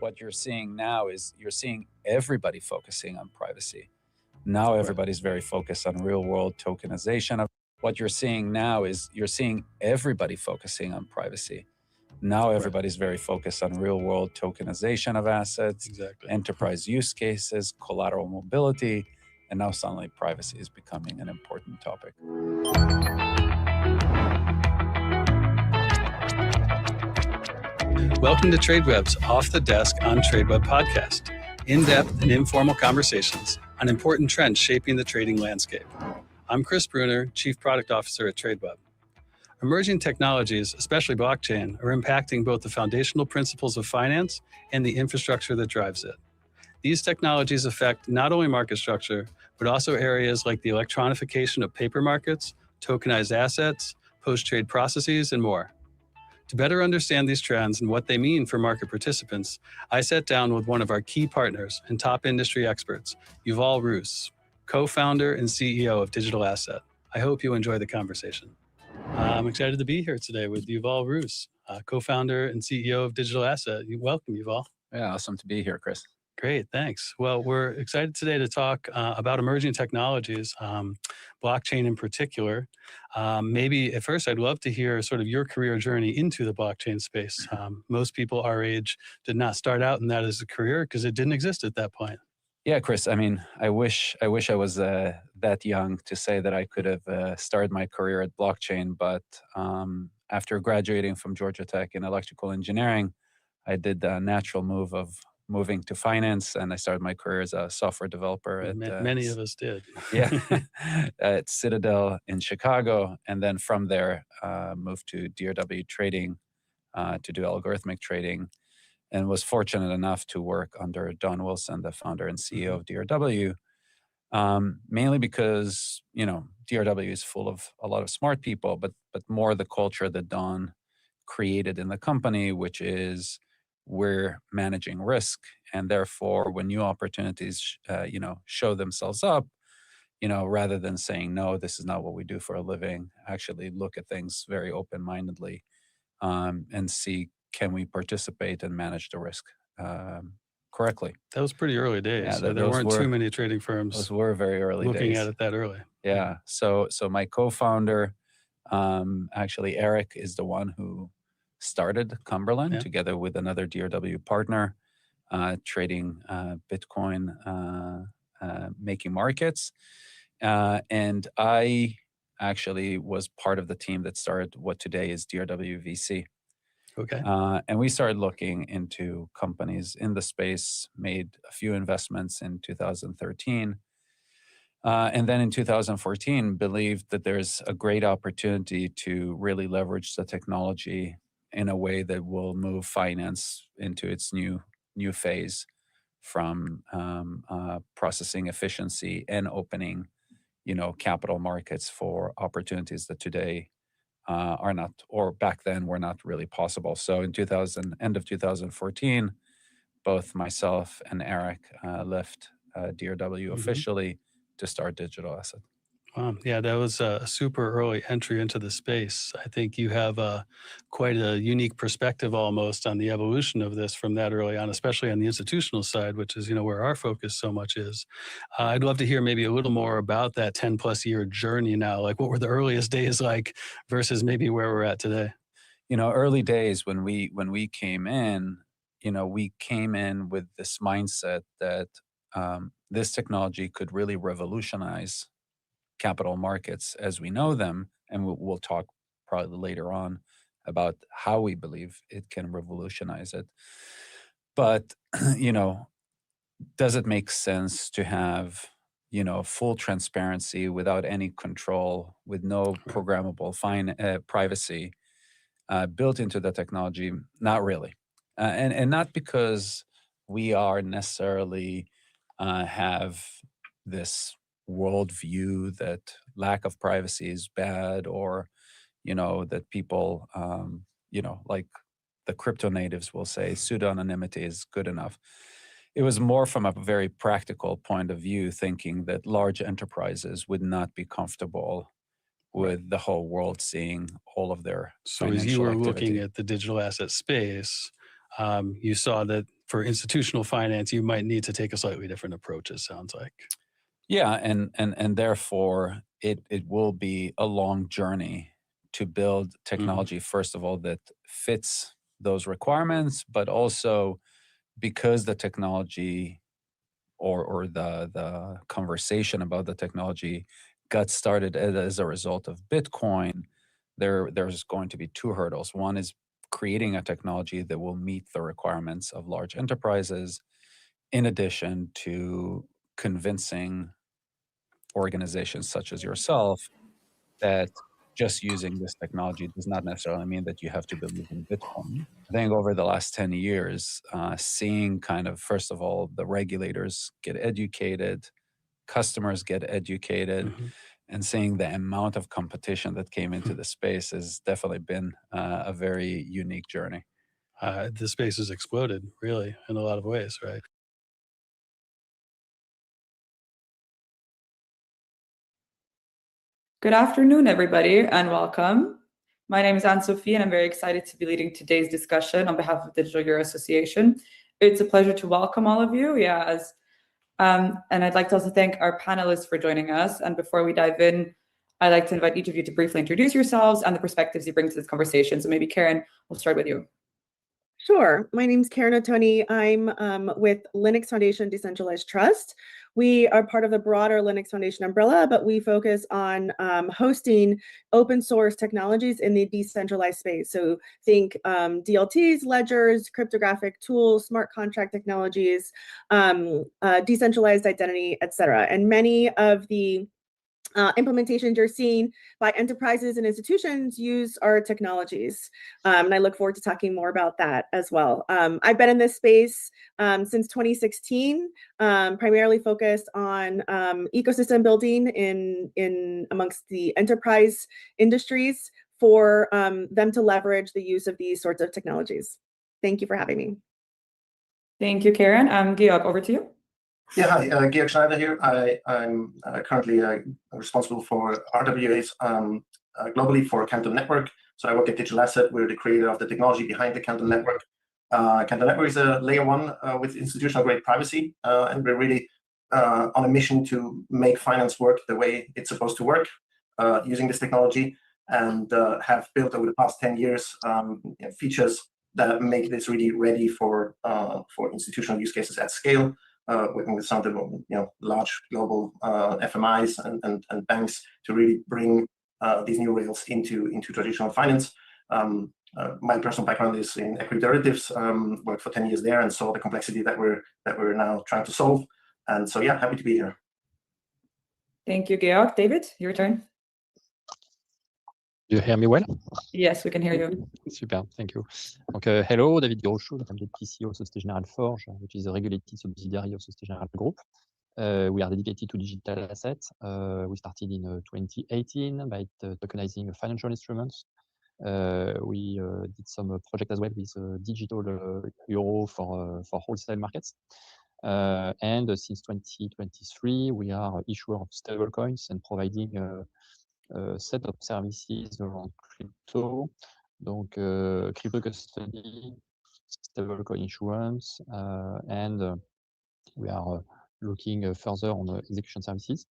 what you're seeing now is you're seeing everybody focusing on privacy. Now everybody's very focused on real world tokenization of what you're seeing now is you're seeing everybody focusing on privacy. Now everybody's very focused on real world tokenization of assets, enterprise use cases, collateral mobility, and now suddenly privacy is becoming an important topic. Welcome to Tradeweb's Off the Desk on Tradeweb podcast, in-depth and informal conversations on important trends shaping the trading landscape. I'm Chris Bruner, Chief Product Officer at Tradeweb. Emerging technologies, especially blockchain, are impacting both the foundational principles of finance and the infrastructure that drives it. These technologies affect not only market structure, but also areas like the electronification of paper markets, tokenized assets, post-trade processes, and more. To better understand these trends and what they mean for market participants, I sat down with one of our key partners and top industry experts, Yuval Rus, co-founder and CEO of Digital Asset. I hope you enjoy the conversation. I'm excited to be here today with Yuval Rus, co-founder and CEO of Digital Asset. Welcome, Yuval. Yeah, awesome to be here, Chris. Great, thanks. Well, we're excited today to talk about emerging technologies, blockchain in particular. Maybe at first, I'd love to hear sort of your career journey into the blockchain space. Most people our age did not start out in that as a career because it didn't exist at that point. Yeah, Chris. I mean, I wish I was that young to say that I could have started my career at blockchain. But after graduating from Georgia Tech in electrical engineering, I did the natural move of moving to finance, and I started my career as a software developer. At, many of us did. Yeah, at Citadel in Chicago, and then from there moved to DRW Trading to do algorithmic trading, and was fortunate enough to work under Don Wilson, the founder and CEO of DRW, mainly because DRW is full of a lot of smart people, but more the culture that Don created in the company, which is we're managing risk, and therefore when new opportunities show themselves up, rather than saying no, this is not what we do for a living, actually look at things very open-mindedly and see, can we participate and manage the risk correctly. That was pretty early days. Yeah, so there weren't too many trading firms. Those were very early looking days. at it that early. Yeah. So my co-founder, actually Eric, is the one who started Cumberland together with another DRW partner, trading Bitcoin, making markets. And I actually was part of the team that started what today is DRW VC. Okay. And we started looking into companies in the space, made a few investments in 2013. And then in 2014, believed that there's a great opportunity to really leverage the technology in a way that will move finance into its new phase, from processing efficiency and opening, capital markets for opportunities that today are not, or back then were not really possible. So in end of 2014, both myself and Eric left DRW officially to start Digital Asset. Yeah, that was a super early entry into the space. I think you have quite a unique perspective almost on the evolution of this from that early on, especially on the institutional side, which is where our focus so much is. I'd love to hear maybe a little more about that 10 plus year journey now. Like, what were the earliest days like versus maybe where we're at today? Early days when we came in, we came in with this mindset that this technology could really revolutionize capital markets as we know them, and we'll talk probably later on about how we believe it can revolutionize it. But does it make sense to have full transparency without any control, with no programmable privacy built into the technology? Not really, and not because we are necessarily have this worldview that lack of privacy is bad, or that people like the crypto natives will say pseudonymity is good enough. It was more from a very practical point of view, thinking that large enterprises would not be comfortable with the whole world seeing all of their So financial as you were activity. looking at the digital asset space, you saw that for institutional finance, you might need to take a slightly different approach, it sounds like. Yeah, and therefore it will be a long journey to build technology, first of all, that fits those requirements, but also because the technology or the conversation about the technology got started as a result of Bitcoin, there's going to be two hurdles. One is creating a technology that will meet the requirements of large enterprises, in addition to convincing organizations such as yourself that just using this technology does not necessarily mean that you have to believe in Bitcoin. I think over the last 10 years, seeing kind of, first of all, the regulators get educated, customers get educated, and seeing the amount of competition that came into the space has definitely been a very unique journey. The space has exploded, really, in a lot of ways, right? Good afternoon, everybody, and welcome. My name is Anne-Sophie, and I'm very excited to be leading today's discussion on behalf of Digital Euro Association. It's a pleasure to welcome all of you. And I'd like to also thank our panelists for joining us. And before we dive in, I'd like to invite each of you to briefly introduce yourselves and the perspectives you bring to this conversation. So maybe Karen, we'll start with you. Sure. My name's Karen Ottoni. I'm with Linux Foundation Decentralized Trust. We are part of the broader Linux Foundation umbrella, but we focus on hosting open source technologies in the decentralized space. So think DLTs, ledgers, cryptographic tools, smart contract technologies, decentralized identity, et cetera. And many of the implementations you're seeing by enterprises and institutions use our technologies. And I look forward to talking more about that as well. I've been in this space since 2016, primarily focused on ecosystem building in amongst the enterprise industries for them to leverage the use of these sorts of technologies. Thank you for having me. Thank you, Karen. Georg, over to you. Yeah, hi, Georg Schneider here. I'm currently responsible for RWAs globally for Canton Network. So I work at Digital Asset. We're the creator of the technology behind the Canton Network. Canton Network is a layer one with institutional grade privacy, and we're really on a mission to make finance work the way it's supposed to work using this technology, and have built over the past 10 years features that make this really ready for institutional use cases at scale. Working with some of the large global FMIs and banks to really bring these new rails into traditional finance. My personal background is in equity derivatives. Worked for 10 years there and saw the complexity that we're now trying to solve. And so yeah, happy to be here. Thank you, Georg. David, your turn. You hear me well? Yes, we can hear you. Super, thank you. Donc, hello, David Guirochaud. I'm the CEO of Société Générale Forge, which is a regulated subsidiary of Société Générale Group. We are dedicated to digital assets. We started in 2018 by tokenizing financial instruments. We did some project as well with digital euro for wholesale markets. And since 2023, we are issuer of stable coins and providing set of services around crypto, donc crypto custody, stablecoin issuance, and we are looking further on execution services.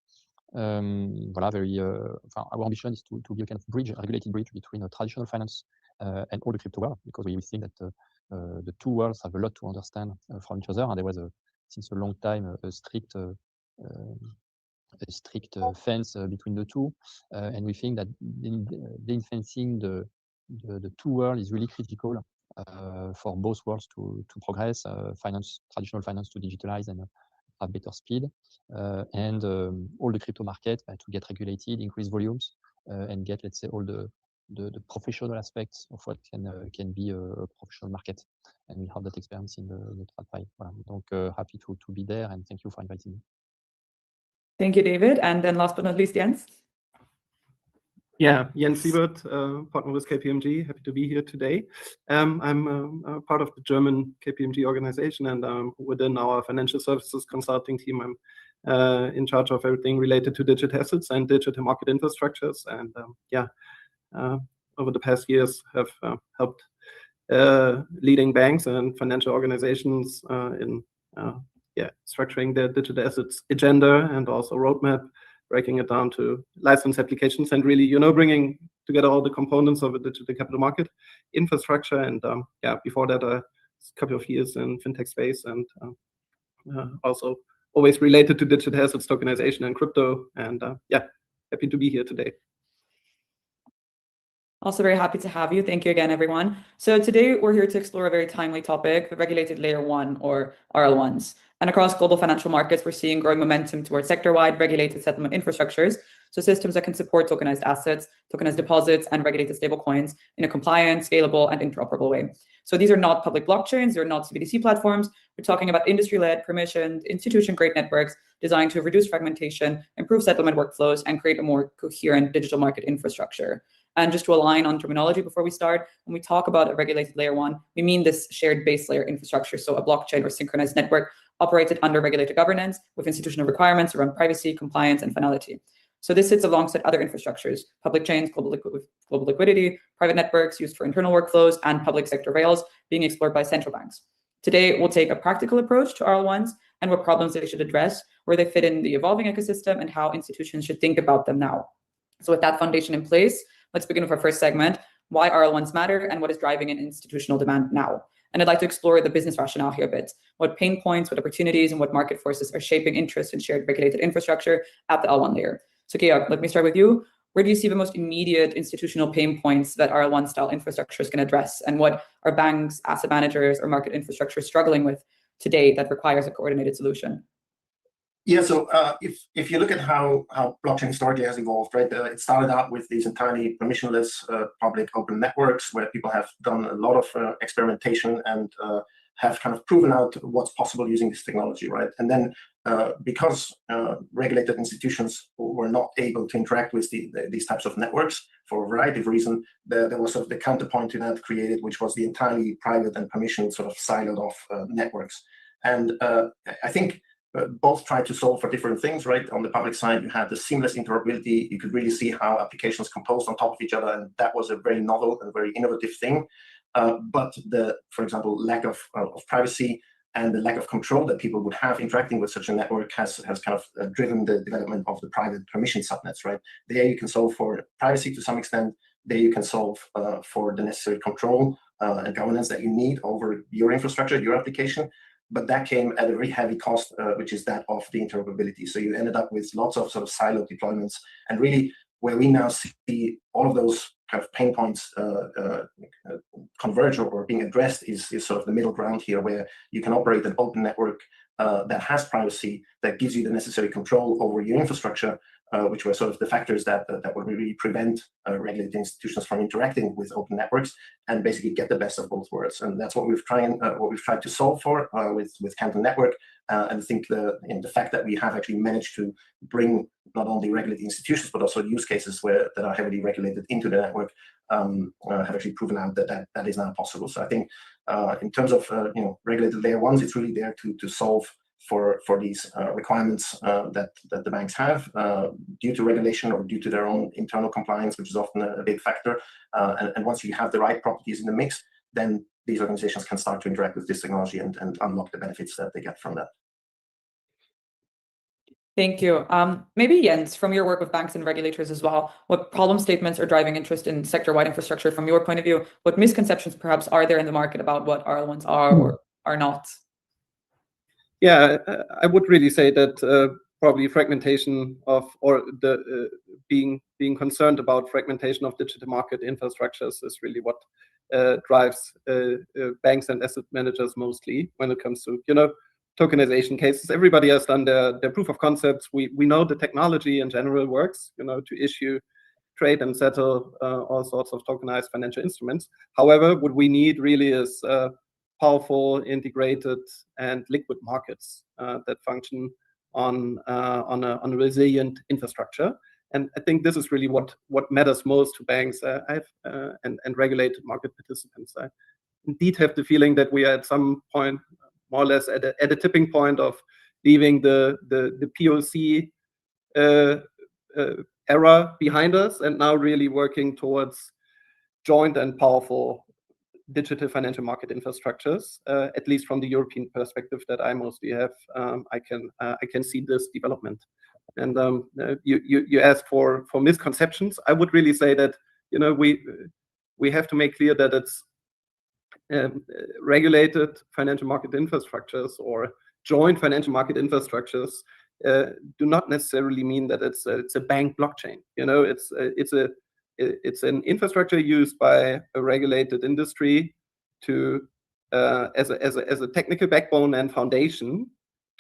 Voilà, our ambition is to be a kind of bridge, a regulated bridge between traditional finance and all the crypto world, because we think that the two worlds have a lot to understand from each other, and there was since a long time a strict fence between the two, and we think that the fencing the two worlds is really critical for both worlds to progress, traditional finance to digitalize and have better speed, and all the crypto market to get regulated, increase volumes, and get, let's say, all the professional aspects of what can be a professional market, and we have that experience in the TradFi. Voilà. Donc happy to be there, and thank you for inviting me. Thank you, David. And then last but not least, Jens. Yeah, Jens Siebert, partner with KPMG. Happy to be here today. I'm part of the German KPMG organization, and within our financial services consulting team, I'm in charge of everything related to digital assets and digital market infrastructures. And over the past years, have helped leading banks and financial organizations in structuring their digital assets agenda and also roadmap, breaking it down to license applications, and really, bringing together all the components of a digital capital market infrastructure. And before that, a couple of years in fintech space, and also always related to digital assets, tokenization, and crypto. And happy to be here today. Also very happy to have you. Thank you again, everyone. So today we're here to explore a very timely topic, the regulated layer 1 or RL1s. And across global financial markets, we're seeing growing momentum towards sector-wide regulated settlement infrastructures. So systems that can support tokenized assets, tokenized deposits, and regulated stablecoins in a compliant, scalable, and interoperable way. So these are not public blockchains, they're not CBDC platforms. We're talking about industry-led, permissioned, institution-grade networks designed to reduce fragmentation, improve settlement workflows, and create a more coherent digital market infrastructure. And just to align on terminology before we start, when we talk about a regulated layer 1, we mean this shared base layer infrastructure, so a blockchain or synchronized network operated under regulated governance with institutional requirements around privacy, compliance, and finality. So this sits alongside other infrastructures, public chains, global liquidity, private networks used for internal workflows, and public sector rails being explored by central banks. Today, we'll take a practical approach to RL1s and what problems they should address, where they fit in the evolving ecosystem, and how institutions should think about them now. So with that foundation in place, let's begin with our first segment, why RL1s matter and what is driving an institutional demand now. And I'd like to explore the business rationale here a bit, what pain points, what opportunities, and what market forces are shaping interest in shared regulated infrastructure at the L1 layer. So Georg, let me start with you. Where do you see the most immediate institutional pain points that RL1 style infrastructures can address? And what are banks, asset managers, or market infrastructure struggling with today that requires a coordinated solution? Yeah, so if you look at how blockchain historically has evolved, right, it started out with these entirely permissionless public open networks where people have done a lot of experimentation and have kind of proven out what's possible using this technology, right? And then because regulated institutions were not able to interact with these types of networks for a variety of reasons, there was sort of the counterpoint to that created, which was the entirely private and permissioned sort of siloed off networks. And I think both try to solve for different things, right? On the public side, you had the seamless interoperability. You could really see how applications composed on top of each other, and that was a very novel and very innovative thing. But for example, lack of privacy and the lack of control that people would have interacting with such a network has kind of driven the development of the private permission subnets, right? There you can solve for privacy to some extent. There you can solve for the necessary control and governance that you need over your infrastructure, your application. But that came at a very heavy cost, which is that of the interoperability. So you ended up with lots of sort of siloed deployments. And really, where we now see all of those kind of pain points converge or being addressed is sort of the middle ground here, where you can operate an open network that has privacy, that gives you the necessary control over your infrastructure, which were sort of the factors that would really prevent regulated institutions from interacting with open networks, and basically get the best of both worlds. And that's what we've tried to solve for with Canton Network. And I think the fact that we have actually managed to bring not only regulated institutions but also use cases that are heavily regulated into the network have actually proven out that is now possible. So I think in terms of regulated layer 1s, it's really there to solve for these requirements that the banks have due to regulation or due to their own internal compliance, which is often a big factor. And once you have the right properties in the mix, then these organizations can start to interact with this technology and unlock the benefits that they get from that. Thank you. Maybe Jens, from your work with banks and regulators as well, what problem statements are driving interest in sector-wide infrastructure from your point of view? What misconceptions perhaps are there in the market about what RL1s are or are not? Yeah, I would really say that probably fragmentation being concerned about fragmentation of digital market infrastructures is really what drives banks and asset managers mostly when it comes to tokenization cases. Everybody has done their proof of concepts. We know the technology in general works, to issue, trade, and settle all sorts of tokenized financial instruments. However, what we need really is powerful, integrated, and liquid markets that function on a resilient infrastructure. And I think this is really what matters most to banks and regulated market participants. I indeed have the feeling that we are at some point, more or less, at a tipping point of leaving the POC era behind us, and now really working towards joint and powerful digital financial market infrastructures, at least from the European perspective that I mostly have. I can see this development. And you asked for misconceptions. I would really say that we have to make clear that it's regulated financial market infrastructures or joint financial market infrastructures do not necessarily mean that it's a bank blockchain. It's an infrastructure used by a regulated industry to as a technical backbone and foundation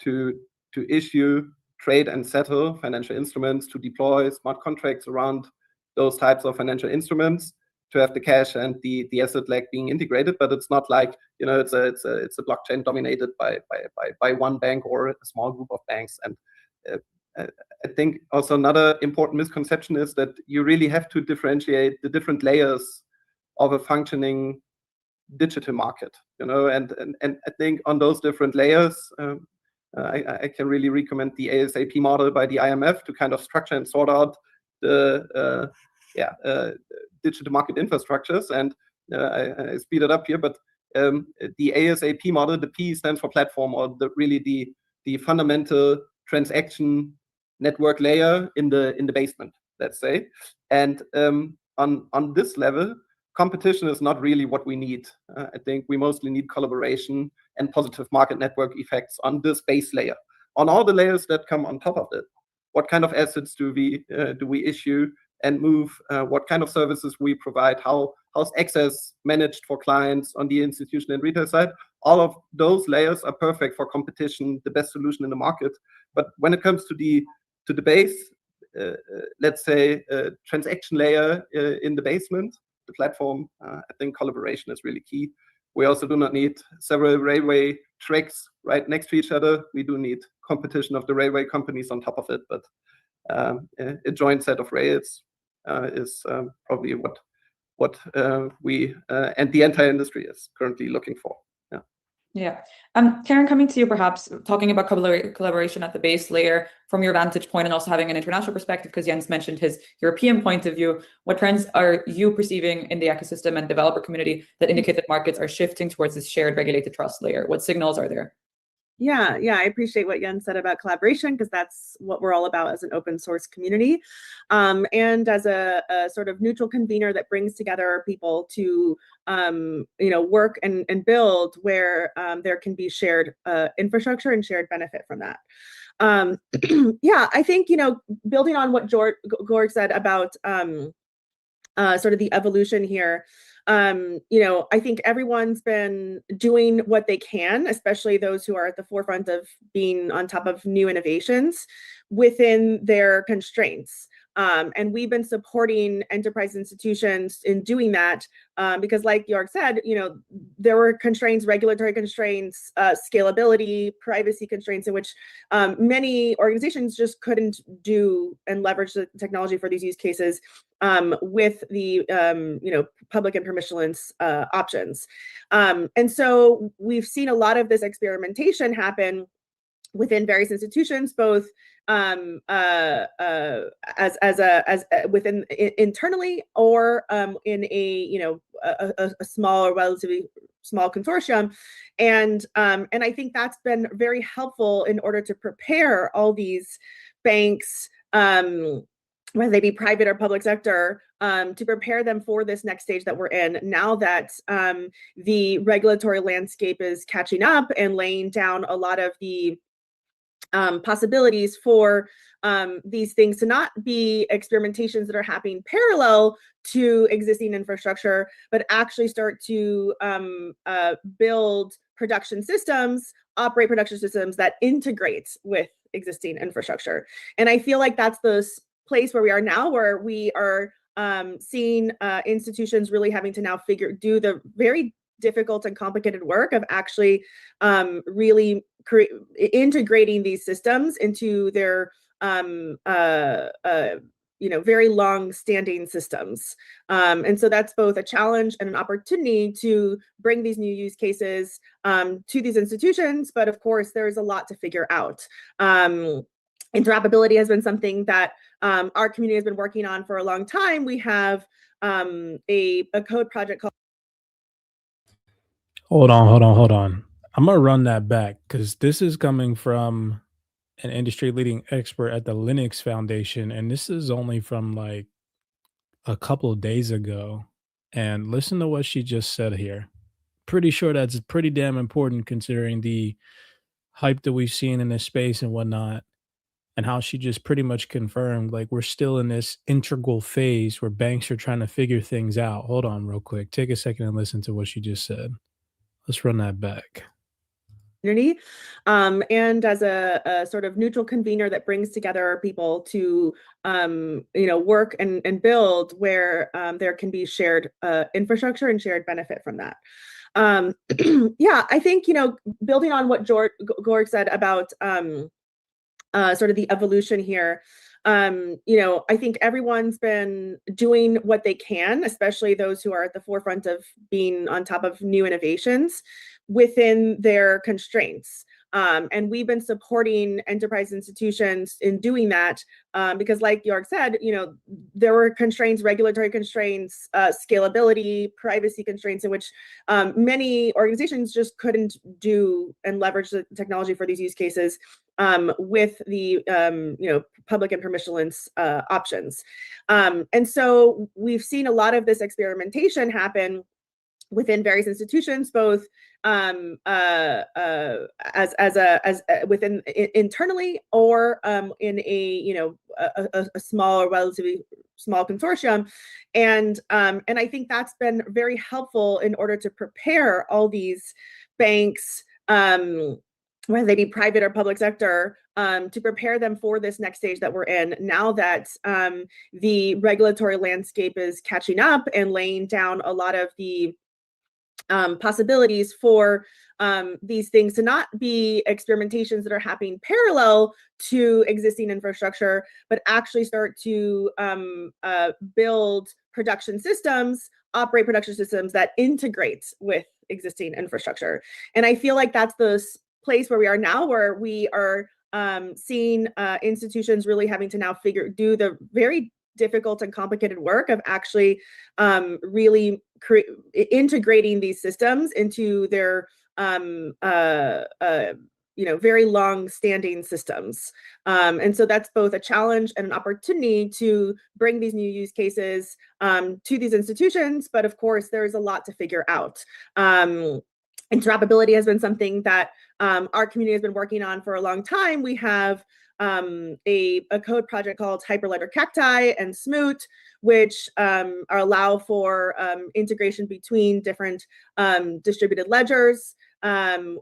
to issue, trade, and settle financial instruments, to deploy smart contracts around those types of financial instruments, to have the cash and the asset leg being integrated. But it's not like it's a blockchain dominated by one bank or a small group of banks. And I think also another important misconception is that you really have to differentiate the different layers of a functioning digital market, and I think on those different layers, I can really recommend the ASAP model by the IMF to kind of structure and sort out the digital market infrastructures. And I speed it up here, but the ASAP model, the P stands for platform, or the fundamental transaction network layer in the basement, let's say. And on this level, competition is not really what we need. I think we mostly need collaboration and positive market network effects on this base layer. On all the layers that come on top of it, what kind of assets do we issue and move? What kind of services we provide? How's access managed for clients on the institution and retail side? All of those layers are perfect for competition, the best solution in the market. But when it comes to the base, let's say transaction layer in the basement, the platform, I think collaboration is really key. We also do not need several railway tracks right next to each other. We do need competition of the railway companies on top of it, but a joint set of rails is probably what we and the entire industry is currently looking for. Yeah. Karen, coming to you, perhaps talking about collaboration at the base layer from your vantage point and also having an international perspective, because Jens mentioned his European point of view. What trends are you perceiving in the ecosystem and developer community that indicate that markets are shifting towards this shared regulated trust layer? What signals are there? Yeah, I appreciate what Jens said about collaboration, because that's what we're all about as an open source community. And as a sort of neutral convener that brings together people to work and build where there can be shared infrastructure and shared benefit from that. I think, building on what Georg said about sort of the evolution here, I think everyone's been doing what they can, especially those who are at the forefront of being on top of new innovations within their constraints. And we've been supporting enterprise institutions in doing that because, like Georg said, there were constraints, regulatory constraints, scalability, privacy constraints, in which many organizations just couldn't do and leverage the technology for these use cases with the public and permissionless options. And so we've seen a lot of this experimentation happen within various institutions, both as within internally or in a small or relatively small consortium, and I think that's been very helpful in order to prepare all these banks, whether they be private or public sector, to prepare them for this next stage that we're in now that the regulatory landscape is catching up and laying down a lot of the possibilities for these things to not be experimentations that are happening parallel to existing infrastructure, but actually start to build production systems, operate production systems that integrate with existing infrastructure. And I feel like that's the place where we are now, where we are seeing institutions really having to now do the very difficult and complicated work of actually really integrating these systems into their very long-standing systems. And so that's both a challenge and an opportunity to bring these new use cases to these institutions. But of course, there's a lot to figure out. Interoperability has been something that our community has been working on for a long time. We have a code project called Hold on. I'm gonna run that back because this is coming from an industry leading expert at the Linux Foundation, and this is only from like a couple of days ago. And listen to what she just said here. Pretty sure that's pretty damn important considering the hype that we've seen in this space and whatnot, and how she just pretty much confirmed like we're still in this integral phase where banks are trying to figure things out. Hold on, real quick. Take a second and listen to what she just said. Let's run that back. Community, and as a sort of neutral convener that brings together people to work and build where there can be shared infrastructure and shared benefit from that. Yeah, I think building on what Georg said about sort of the evolution here. I think everyone's been doing what they can, especially those who are at the forefront of being on top of new innovations within their constraints. And we've been supporting enterprise institutions in doing that because, like Georg said, there were constraints, regulatory constraints, scalability, privacy constraints, in which many organizations just couldn't do and leverage the technology for these use cases with the public and permissionless options. And so we've seen a lot of this experimentation happen within various institutions, both within internally or in a small or relatively small consortium, and I think that's been very helpful in order to prepare all these banks, whether they be private or public sector, to prepare them for this next stage that we're in now that the regulatory landscape is catching up and laying down a lot of the possibilities for these things to not be experimentations that are happening parallel to existing infrastructure, but actually start to build production systems, operate production systems that integrate with existing infrastructure. And I feel like that's the place where we are now, where we are seeing institutions really having to now do the very difficult and complicated work of actually really integrating these systems into their very long-standing systems. And so that's both a challenge and an opportunity to bring these new use cases to these institutions. But of course, there's a lot to figure out. Interoperability has been something that our community has been working on for a long time. We have a code project called Hyperledger Cacti and Smoot, which allow for integration between different distributed ledgers.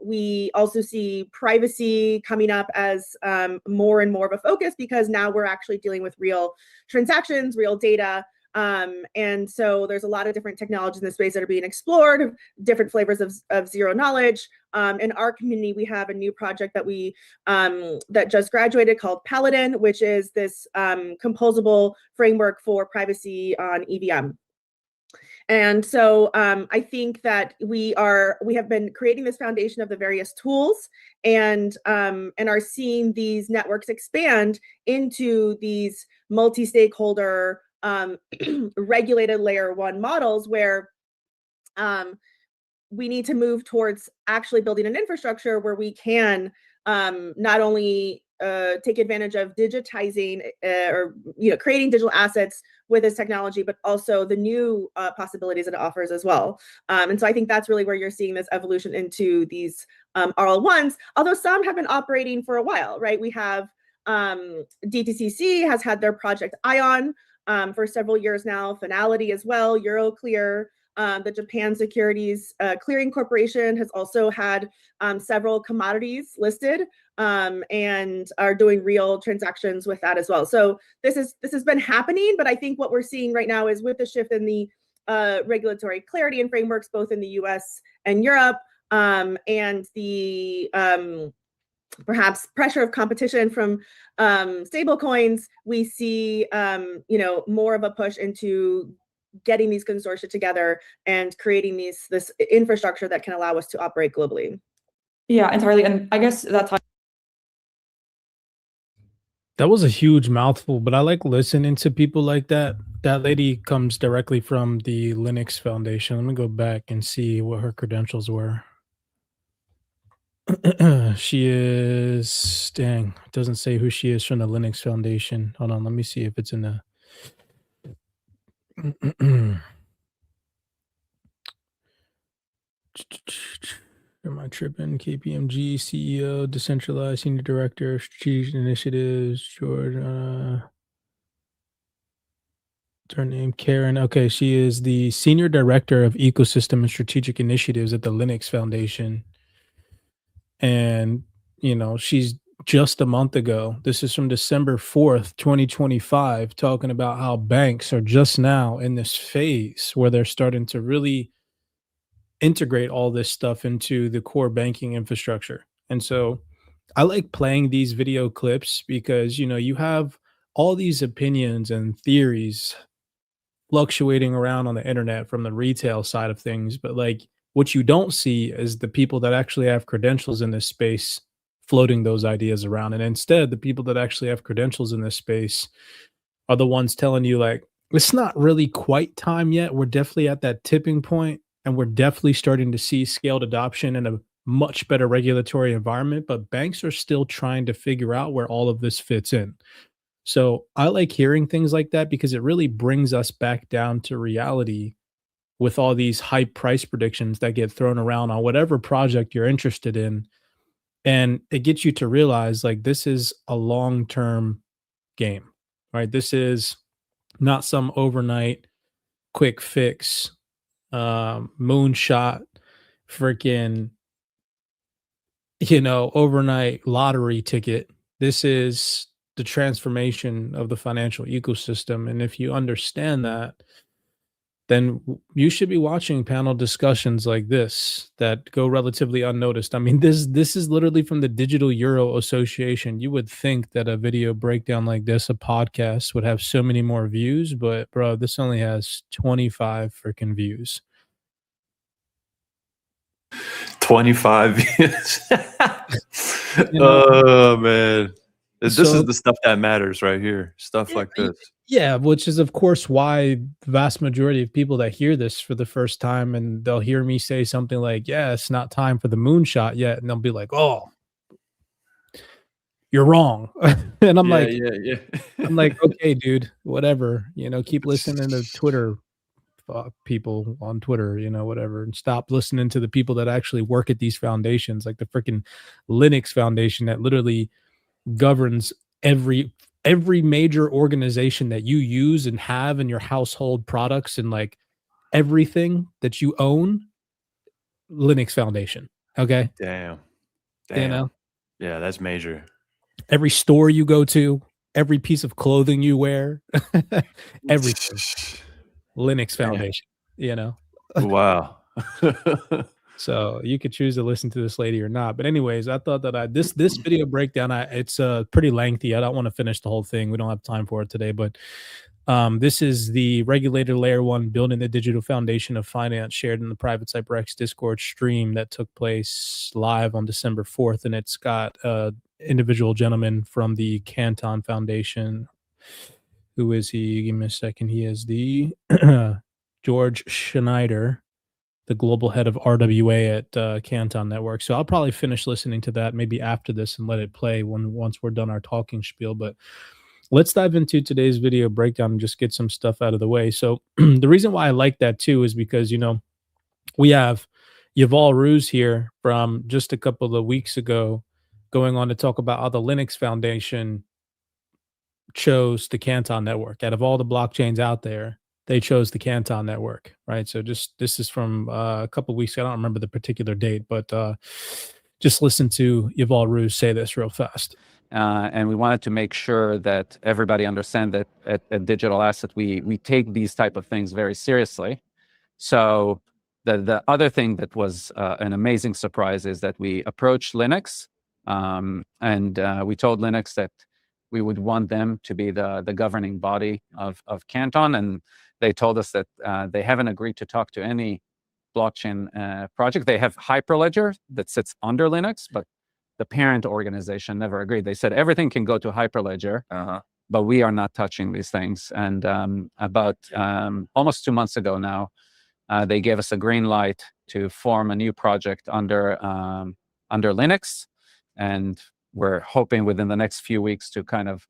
We also see privacy coming up as more and more of a focus because now we're actually dealing with real transactions, real data. And so there's a lot of different technologies in the space that are being explored, different flavors of zero knowledge. In our community, we have a new project that we that just graduated called Paladin, which is this composable framework for privacy on EVM. And so I think that we have been creating this foundation of the various tools and are seeing these networks expand into these multi-stakeholder regulated layer 1 models where we need to move towards actually building an infrastructure where we can not only take advantage of digitizing or creating digital assets with this technology, but also the new possibilities that it offers as well. And so I think that's really where you're seeing this evolution into these RL1s, although some have been operating for a while, right? We have DTCC has had their project ION for several years now, Finality as well, Euroclear, the Japan Securities Clearing Corporation has also had several commodities listed and are doing real transactions with that as well. So this has been happening, but I think what we're seeing right now is with the shift in the regulatory clarity and frameworks, both in the US and Europe, and the perhaps pressure of competition from stable coins, we see more of a push into getting these consortia together and creating this infrastructure that can allow us to operate globally. Yeah, entirely. And I guess that's how. That was a huge mouthful, but I like listening to people like that that lady comes directly from the Linux Foundation. Let me go back and see what her credentials were. She is, dang, it doesn't say who she is from the Linux Foundation. Hold on, let me see if it's in the. Am I tripping? KPMG CEO, decentralized senior director, strategic initiatives, George. Her name Karen. Okay, she is the senior director of ecosystem and strategic initiatives at the Linux Foundation. And she's just a month ago. This is from December 4th, 2025, talking about how banks are just now in this phase where they're starting to really integrate all this stuff into the core banking infrastructure. And so I like playing these video clips because you have all these opinions and theories fluctuating around on the internet from the retail side of things, but like what you don't see is the people that actually have credentials in this space floating those ideas around. And instead, the people that actually have credentials in this space are the ones telling you like it's not really quite time yet. We're definitely at that tipping point, and we're definitely starting to see scaled adoption in a much better regulatory environment, but banks are still trying to figure out where all of this fits in. So I like hearing things like that because it really brings us back down to reality with all these high price predictions that get thrown around on whatever project you're interested in. And it gets you to realize like this is a long-term game, right? This is not some overnight quick fix, moonshot, freaking, overnight lottery ticket. This is the transformation of the financial ecosystem. And if you understand that, then you should be watching panel discussions like this that go relatively unnoticed. I mean, this is literally from the Digital Euro Association. You would think that a video breakdown like this, a podcast, would have so many more views, but bro, this only has 25 freaking views. 25 views. Oh man. This is the stuff that matters right here. Stuff like this. Yeah, which is of course why the vast majority of people that hear this for the first time and they'll hear me say something like, yeah, it's not time for the moonshot yet. And they'll be like, oh, you're wrong. And I'm I'm like, okay, dude, whatever, keep listening to Twitter people on Twitter, whatever, and stop listening to the people that actually work at these foundations, like the freaking Linux Foundation that literally governs every major organization that you use and have in your household products and like everything that you own. Linux Foundation. Okay. Damn. Yeah, that's major. Every store you go to, every piece of clothing you wear, everything. Linux Foundation, Wow. So you could choose to listen to this lady or not. But anyways, I thought that this video breakdown, it's pretty lengthy. I don't want to finish the whole thing. We don't have time for it today, but this is the regulator layer 1 building the digital foundation of finance shared in the private CyberX Discord stream that took place live on December 4th. And it's got individual gentleman from the Canton Foundation. Who is he? Give me a second. He is the George Schneider, the global head of RWA at Canton Network. So I'll probably finish listening to that maybe after this and let it play once we're done our talking spiel. But let's dive into today's video breakdown and just get some stuff out of the way. So the reason why I like that too is because, we have Yuval Ruse here from just a couple of weeks ago going on to talk about how the Linux Foundation chose the Canton Network. Out of all the blockchains out there, they chose the Canton Network, right? So this is from a couple of weeks ago. I don't remember the particular date, but just listen to Yuval Ruse say this real fast. And we wanted to make sure that everybody understand that at Digital Asset, we take these type of things very seriously. So the other thing that was an amazing surprise is that we approached Linux and we told Linux that we would want them to be the governing body of Canton. And they told us that they haven't agreed to talk to any blockchain project. They have Hyperledger that sits under Linux, but the parent organization never agreed. They said everything can go to Hyperledger, but we are not touching these things. And about almost 2 months ago now, they gave us a green light to form a new project under Linux, and we're hoping within the next few weeks to kind of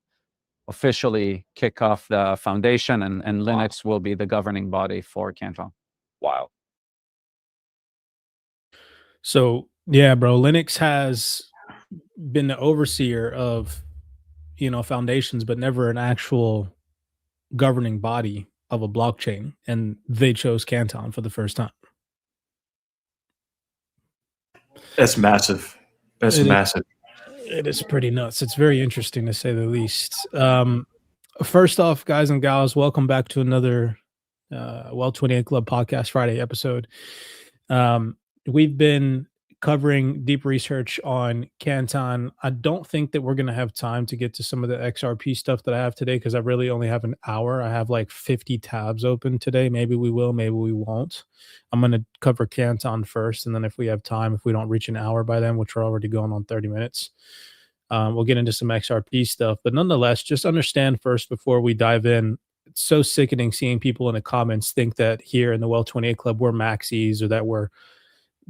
officially kick off the foundation, and Linux will be the governing body for Canton. Wow. So yeah, bro, Linux has been the overseer of, foundations, but never an actual governing body of a blockchain, and they chose Canton for the first time. That's massive. That's massive. It is pretty nuts. It's very interesting to say the least. First off, guys and gals, welcome back to another Well 28 Club Podcast Friday episode. We've been covering deep research on Canton. I don't think that we're going to have time to get to some of the XRP stuff that I have today, because I really only have an hour. I have like 50 tabs open today. Maybe we will, maybe we won't. I'm going to cover Canton first, and then if we have time, if we don't reach an hour by then, which we're already going on 30 minutes, we'll get into some XRP stuff. But nonetheless, just understand first before we dive in, it's so sickening seeing people in the comments think that here in the Well 28 Club we're maxis, or that we're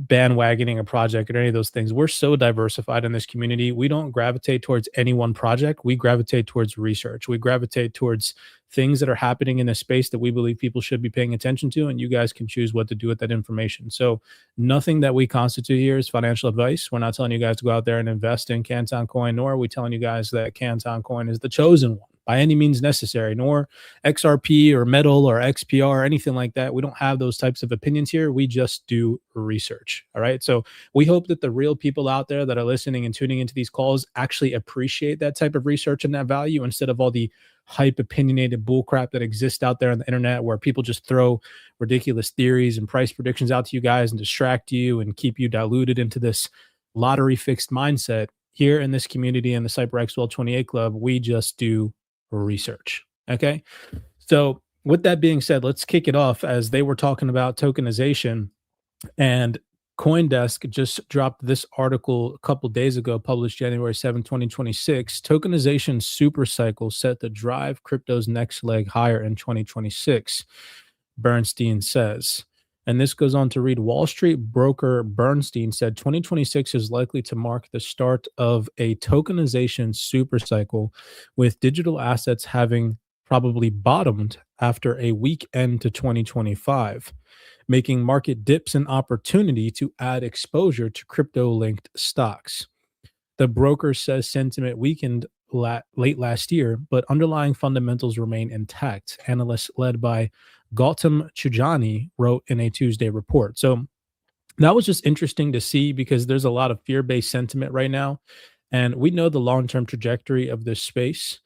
bandwagoning a project, or any of those things. We're so diversified in this community. We don't gravitate towards any one project. We gravitate towards research. We gravitate towards things that are happening in this space that we believe people should be paying attention to, and you guys can choose what to do with that information. So nothing that we constitute here is financial advice. We're not telling you guys to go out there and invest in Canton Coin, nor are we telling you guys that Canton Coin is the chosen one by any means necessary, nor XRP or Metal or XPR or anything like that. We don't have those types of opinions here. We just do research. All right. So we hope that the real people out there that are listening and tuning into these calls actually appreciate that type of research and that value, instead of all the hype opinionated bullcrap that exists out there on the internet, where people just throw ridiculous theories and price predictions out to you guys and distract you and keep you diluted into this lottery fixed mindset. Here in this community, in the CyberX Well 28 Club, we just do research. Okay. So with that being said, let's kick it off, as they were talking about tokenization, and CoinDesk just dropped this article a couple days ago, published January 7, 2026. Tokenization super cycle set to drive crypto's next leg higher in 2026, Bernstein says. And this goes on to read, Wall Street broker Bernstein said 2026 is likely to mark the start of a tokenization supercycle, with digital assets having probably bottomed after a weak end to 2025, making market dips an opportunity to add exposure to crypto-linked stocks. The broker says sentiment weakened late last year, but underlying fundamentals remain intact. Analysts led by Gautam Chujani wrote in a Tuesday report. So that was just interesting to see, because there's a lot of fear-based sentiment right now, and we know the long-term trajectory of this space.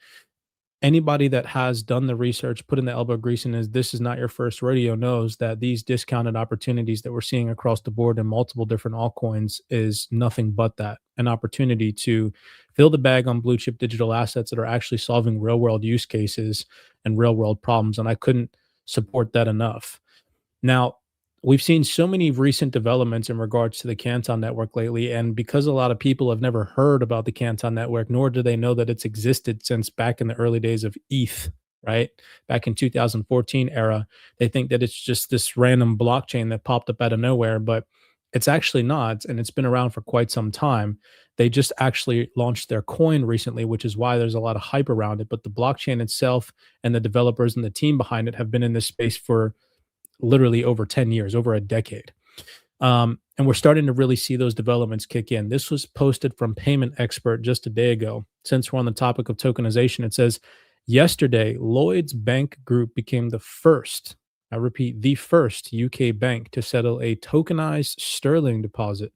Anybody that has done the research, put in the elbow grease, and this is not your first rodeo, knows that these discounted opportunities that we're seeing across the board in multiple different altcoins is nothing but that, an opportunity to fill the bag on blue chip digital assets that are actually solving real world use cases and real world problems. And I couldn't support that enough. Now, we've seen so many recent developments in regards to the Canton network lately, and because a lot of people have never heard about the Canton network, nor do they know that it's existed since back in the early days of ETH, right? Back in 2014 era, they think that it's just this random blockchain that popped up out of nowhere, but it's actually not, and it's been around for quite some time. They just actually launched their coin recently, which is why there's a lot of hype around it, but the blockchain itself and the developers and the team behind it have been in this space for literally over 10 years, over a decade. And we're starting to really see those developments kick in. This was posted from Payment Expert just a day ago. Since we're on the topic of tokenization, it says, yesterday, Lloyds Bank Group became the first, I repeat, the first UK bank to settle a tokenized sterling deposit.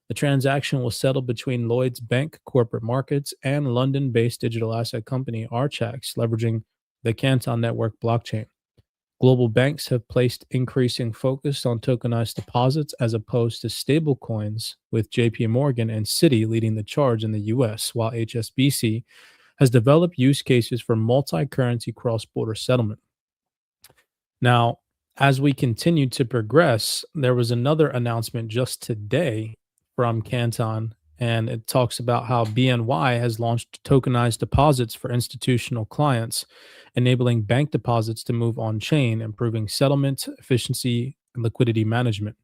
The transaction will settle between Lloyds Bank Corporate Markets and London-based digital asset company Archax, leveraging the Canton Network blockchain. Global banks have placed increasing focus on tokenized deposits as opposed to stable coins, with JP Morgan and Citi leading the charge in the US, while HSBC has developed use cases for multi-currency cross-border settlement. Now, as we continue to progress, there was another announcement just today from Canton and it talks about how BNY has launched tokenized deposits for institutional clients, enabling bank deposits to move on chain, improving settlement efficiency and liquidity management.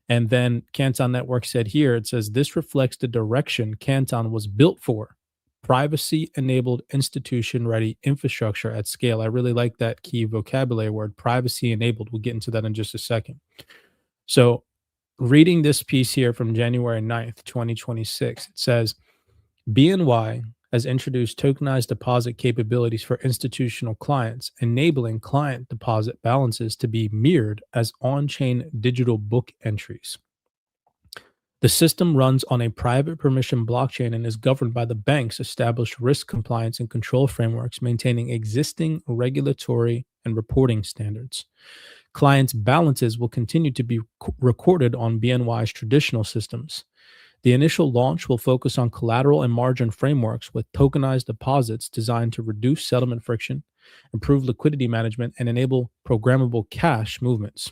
And then Canton Network said here, it says, this reflects the direction Canton was built for: privacy-enabled institution-ready infrastructure at scale. I really like that key vocabulary word, privacy-enabled. We'll get into that in just a second. So reading this piece here from January 9th, 2026, it says, BNY has introduced tokenized deposit capabilities for institutional clients, enabling client deposit balances to be mirrored as on-chain digital book entries. The system runs on a private permission blockchain and is governed by the bank's established risk compliance and control frameworks, maintaining existing regulatory and reporting standards. Clients' balances will continue to be recorded on BNY's traditional systems. The initial launch will focus on collateral and margin frameworks with tokenized deposits designed to reduce settlement friction, improve liquidity management, and enable programmable cash movements.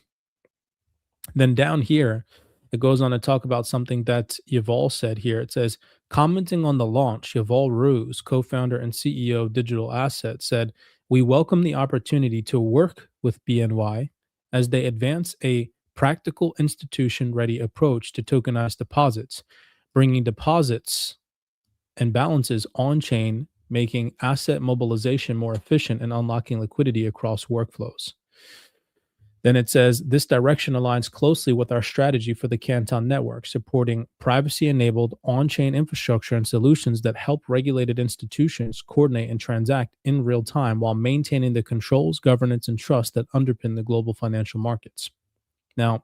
Then down here, it goes on to talk about something that Yuval said here. It says, commenting on the launch, Yuval Ruse, co-founder and CEO of Digital Asset, said, we welcome the opportunity to work with BNY as they advance a practical institution-ready approach to tokenized deposits, bringing deposits and balances on-chain, making asset mobilization more efficient and unlocking liquidity across workflows. Then it says, this direction aligns closely with our strategy for the Canton Network, supporting privacy-enabled on-chain infrastructure and solutions that help regulated institutions coordinate and transact in real time while maintaining the controls, governance, and trust that underpin the global financial markets. Now,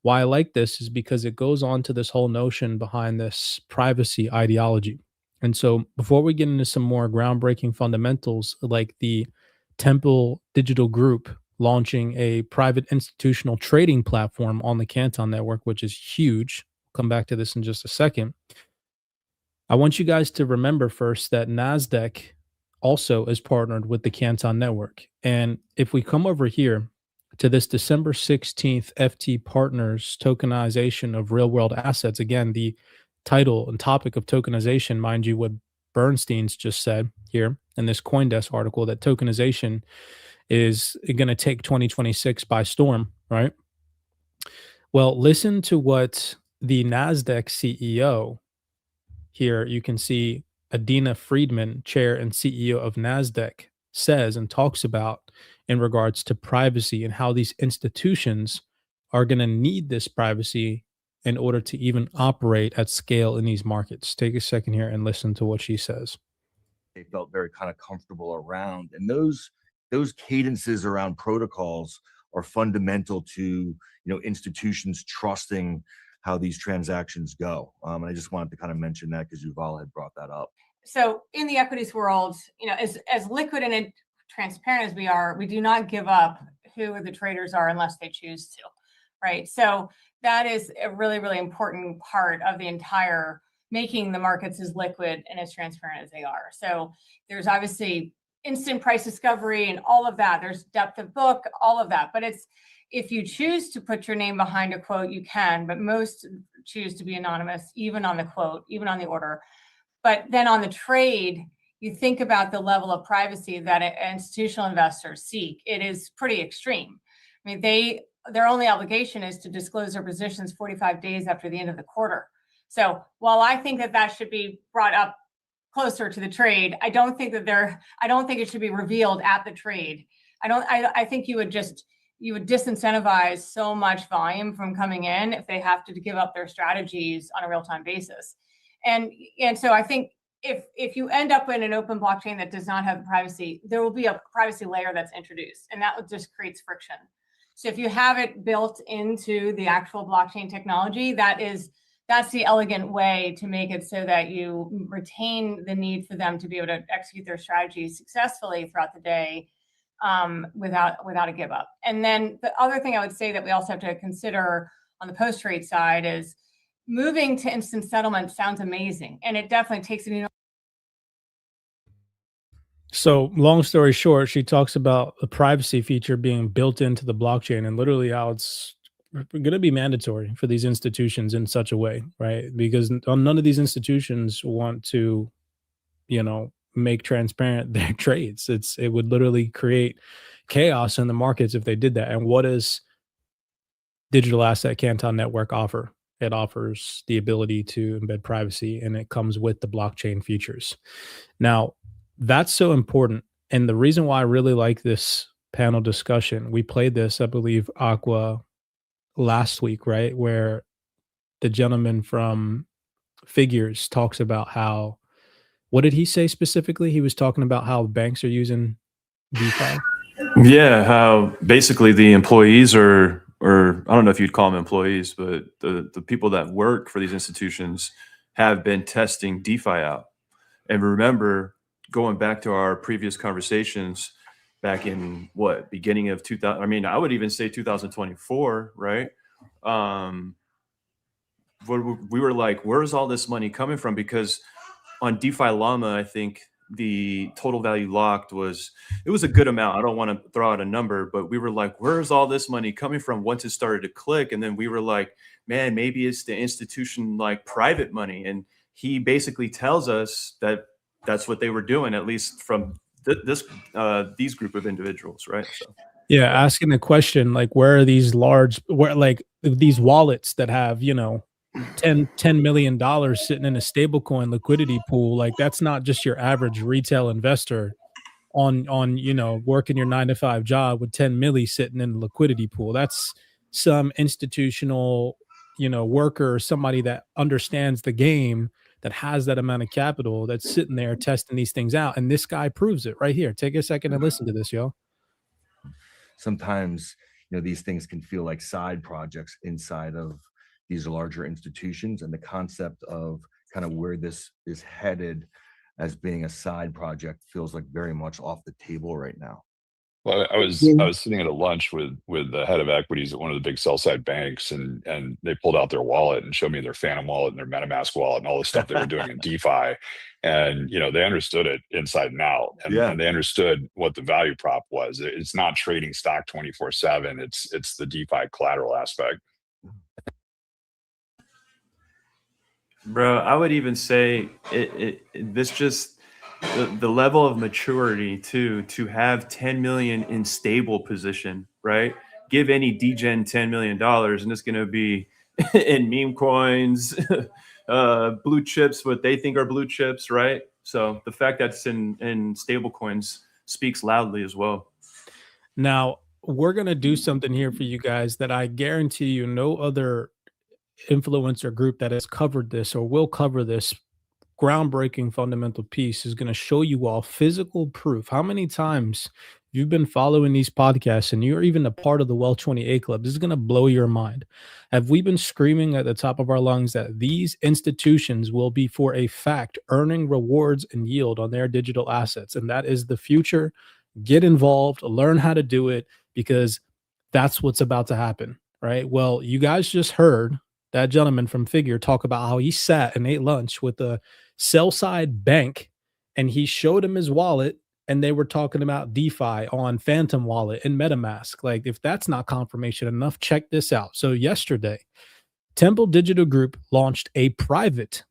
why I like this is because it goes on to this whole notion behind this privacy ideology. And so before we get into some more groundbreaking fundamentals, like the Temple Digital Group launching a private institutional trading platform on the Canton Network, which is huge. We'll come back to this in just a second. I want you guys to remember first that NASDAQ also is partnered with the Canton Network. And if we come over here to this December 16th FT Partners tokenization of real world assets, again, the title and topic of tokenization, mind you, what Bernstein's just said here in this CoinDesk article, that tokenization is going to take 2026 by storm, right? Well, listen to what the NASDAQ CEO here, you can see Adena Friedman, chair and CEO of NASDAQ, says and talks about in regards to privacy and how these institutions are going to need this privacy in order to even operate at scale in these markets. Take a second here and listen to what she says. They felt very kind of comfortable around, and those cadences around protocols are fundamental to institutions trusting how these transactions go. And I just wanted to kind of mention that because Yuval had brought that up. So in the equities world, as liquid and transparent as we are, we do not give up who the traders are unless they choose to, right? So that is a really, really important part of the entire making the markets as liquid and as transparent as they are. So there's obviously instant price discovery and all of that. There's depth of book, all of that. But it's, if you choose to put your name behind a quote, you can, but most choose to be anonymous, even on the quote, even on the order. But then on the trade, you think about the level of privacy that institutional investors seek. It is pretty extreme. I mean, their only obligation is to disclose their positions 45 days after the end of the quarter. So while I think that should be brought up closer to the trade, I don't think it should be revealed at the trade. I think you would disincentivize so much volume from coming in if they have to give up their strategies on a real-time basis. And so I think if you end up in an open blockchain that does not have privacy, there will be a privacy layer that's introduced, and that just creates friction. So if you have it built into the actual blockchain technology, that's the elegant way to make it so that you retain the need for them to be able to execute their strategies successfully throughout the day without a give up. And then the other thing I would say that we also have to consider on the post-trade side is moving to instant settlement sounds amazing, and it definitely takes an. So long story short, she talks about the privacy feature being built into the blockchain and literally how it's going to be mandatory for these institutions in such a way, right? Because none of these institutions want to, make transparent their trades. It would literally create chaos in the markets if they did that. And what does Digital Asset Canton Network offer? It offers the ability to embed privacy, and it comes with the blockchain features. Now, that's so important. And the reason why I really like this panel discussion, we played this, I believe, Aqua last week, right? Where the gentleman from Figures talks about how, what did he say specifically? He was talking about how banks are using DeFi. Yeah, how basically the employees or I don't know if you'd call them employees, but the people that work for these institutions have been testing DeFi out. And remember, going back to our previous conversations back in beginning of 2000, I mean, I would even say 2024, right? We were like, where's all this money coming from? Because on DeFi Llama, I think the total value locked was a good amount. I don't want to throw out a number, but we were like, where's all this money coming from once it started to click? And then we were like, man, maybe it's the institution like private money. And he basically tells us that that's what they were doing, at least from these group of individuals, right? So yeah, asking the question, like, where are these these wallets that have, $10 million sitting in a stablecoin liquidity pool? Like, that's not just your average retail investor on working your 9-to-5 job with 10 milli sitting in the liquidity pool. That's some institutional, worker or somebody that understands the game, that has that amount of capital, that's sitting there testing these things out. And this guy proves it right here. Take a second and listen to this, yo. Sometimes, these things can feel like side projects inside of these larger institutions, and the concept of kind of where this is headed as being a side project feels like very much off the table right now. Well, I was sitting at a lunch with the head of equities at one of the big sell side banks, and they pulled out their wallet and showed me their Phantom wallet and their MetaMask wallet and all the stuff they were doing in DeFi. And they understood it inside and out, and they understood what the value prop was. It's not trading stock 24/7. It's the DeFi collateral aspect. bro, I would even say this just the level of maturity to have 10 million in stable position, right? Give any degen $10 million and it's going to be in meme coins, blue chips, what they think are blue chips, right? So the fact that it's in stable coins speaks loudly as well. Now, we're going to do something here for you guys that I guarantee you no other influencer group that has covered this or will cover this groundbreaking fundamental piece is going to show you all physical proof. How many times you've been following these podcasts and you're even a part of the Well 20A Club? This is going to blow your mind. Have we been screaming at the top of our lungs that these institutions will be, for a fact, earning rewards and yield on their digital assets? And that is the future. Get involved, learn how to do it, because that's what's about to happen, right? Well, you guys just heard that gentleman from Figure talk about how he sat and ate lunch with a sell-side bank, and he showed him his wallet, and they were talking about DeFi on Phantom Wallet and MetaMask. Like, if that's not confirmation enough, check this out. So yesterday, Temple Digital Group launched a private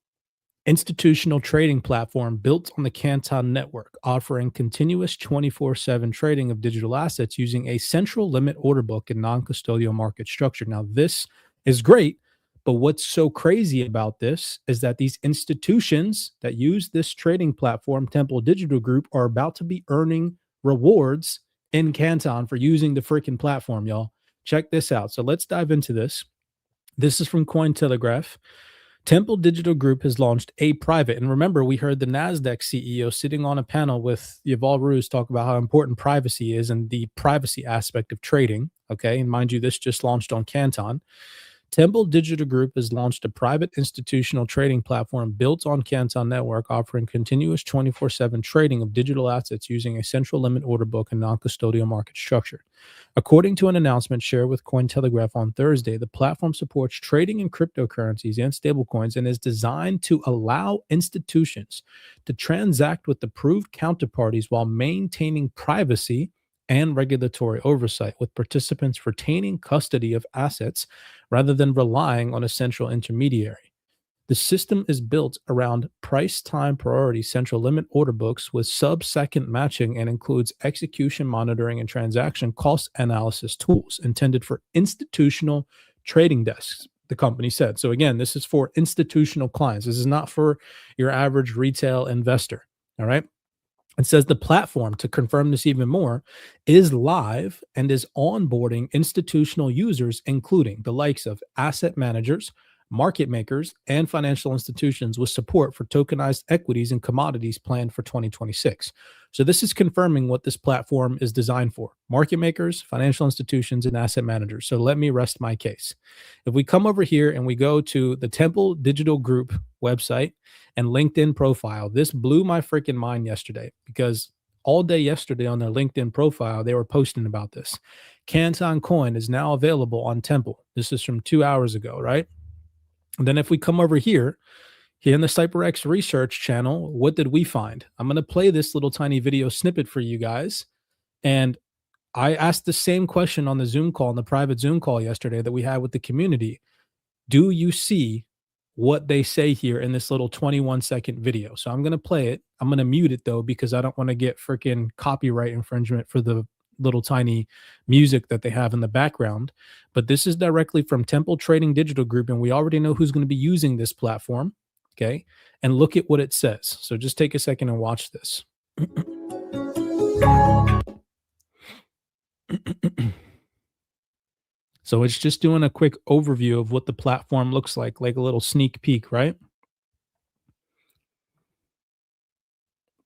institutional trading platform built on the Canton network, offering continuous 24/7 trading of digital assets using a central limit order book and non-custodial market structure. Now, this is great, but what's so crazy about this is that these institutions that use this trading platform, Temple Digital Group, are about to be earning rewards in Canton for using the freaking platform, y'all. Check this out. So let's dive into this. This is from Cointelegraph. Temple Digital Group has launched a private, and remember, we heard the NASDAQ CEO sitting on a panel with Yuval Ruz talk about how important privacy is and the privacy aspect of trading. Okay, and mind you, this just launched on Canton. Temple Digital Group has launched a private institutional trading platform built on Canton Network, offering continuous 24/7 trading of digital assets using a central limit order book and non-custodial market structure. According to an announcement shared with Cointelegraph on Thursday, the platform supports trading in cryptocurrencies and stablecoins and is designed to allow institutions to transact with approved counterparties while maintaining privacy and regulatory oversight, with participants retaining custody of assets rather than relying on a central intermediary. The system is built around price time priority central limit order books with sub-second matching and includes execution monitoring and transaction cost analysis tools intended for institutional trading desks, the company said. So again, this is for institutional clients. This is not for your average retail investor. All right. It says the platform, to confirm this even more, is live and is onboarding institutional users, including the likes of asset managers, market makers, and financial institutions, with support for tokenized equities and commodities planned for 2026. So this is confirming what this platform is designed for: market makers, financial institutions, and asset managers. So let me rest my case. If we come over here and we go to the Temple Digital Group website and LinkedIn profile, this blew my freaking mind yesterday, because all day yesterday on their LinkedIn profile, they were posting about this. Canton Coin is now available on Temple. This is from 2 hours ago, right? And then if we come over here in the CyberX research channel, what did we find? I'm going to play this little tiny video snippet for you guys. And I asked the same question on the Zoom call, on the private Zoom call yesterday that we had with the community. Do you see what they say here in this little 21-second video? So I'm going to play it. I'm going to mute it though, because I don't want to get freaking copyright infringement for the little tiny music that they have in the background. But this is directly from Temple Trading Digital Group, and we already know who's going to be using this platform. Okay. And look at what it says. So just take a second and watch this. So it's just doing a quick overview of what the platform looks like a little sneak peek, right?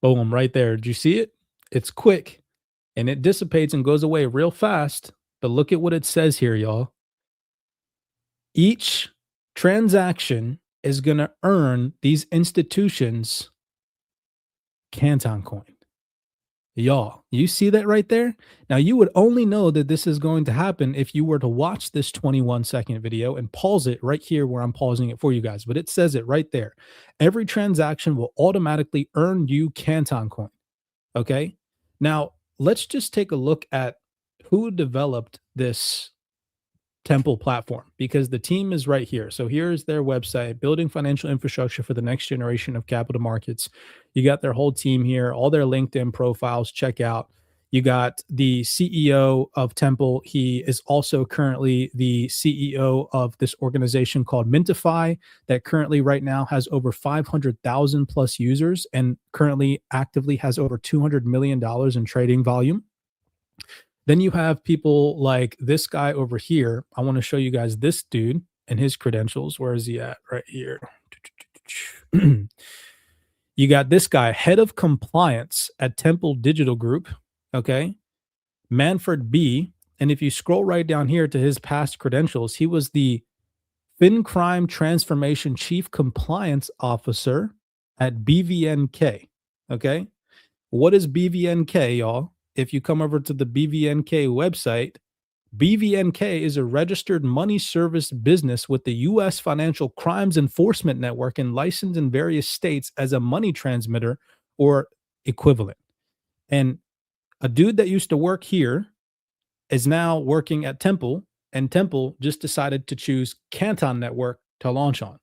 Boom, right there. Did you see it? It's quick and it dissipates and goes away real fast. But look at what it says here, y'all. Each transaction is going to earn these institutions Canton Coin. Y'all, you see that right there? Now, you would only know that this is going to happen if you were to watch this 21-second video and pause it right here where I'm pausing it for you guys. But it says it right there. Every transaction will automatically earn you Canton Coin. Okay? Now, let's just take a look at who developed this Temple platform, because the team is right here. So here's their website, Building Financial Infrastructure for the Next Generation of Capital Markets. You got their whole team here, all their LinkedIn profiles. Check out. You got the CEO of Temple. He is also currently the CEO of this organization called Mintify, that currently right now has over 500,000 plus users and currently actively has over $200 million in trading volume. Then you have people like this guy over here. I want to show you guys this dude and his credentials. Where is he at? Right here. You got this guy, head of compliance at Temple Digital Group. Okay. Manfred B. And if you scroll right down here to his past credentials, he was the FinCrime Transformation Chief Compliance Officer at BVNK. Okay. What is BVNK, y'all? If you come over to the BVNK website, BVNK is a registered money service business with the U.S. Financial Crimes Enforcement Network and licensed in various states as a money transmitter or equivalent. And a dude that used to work here is now working at Temple, and Temple just decided to choose Canton Network to launch on.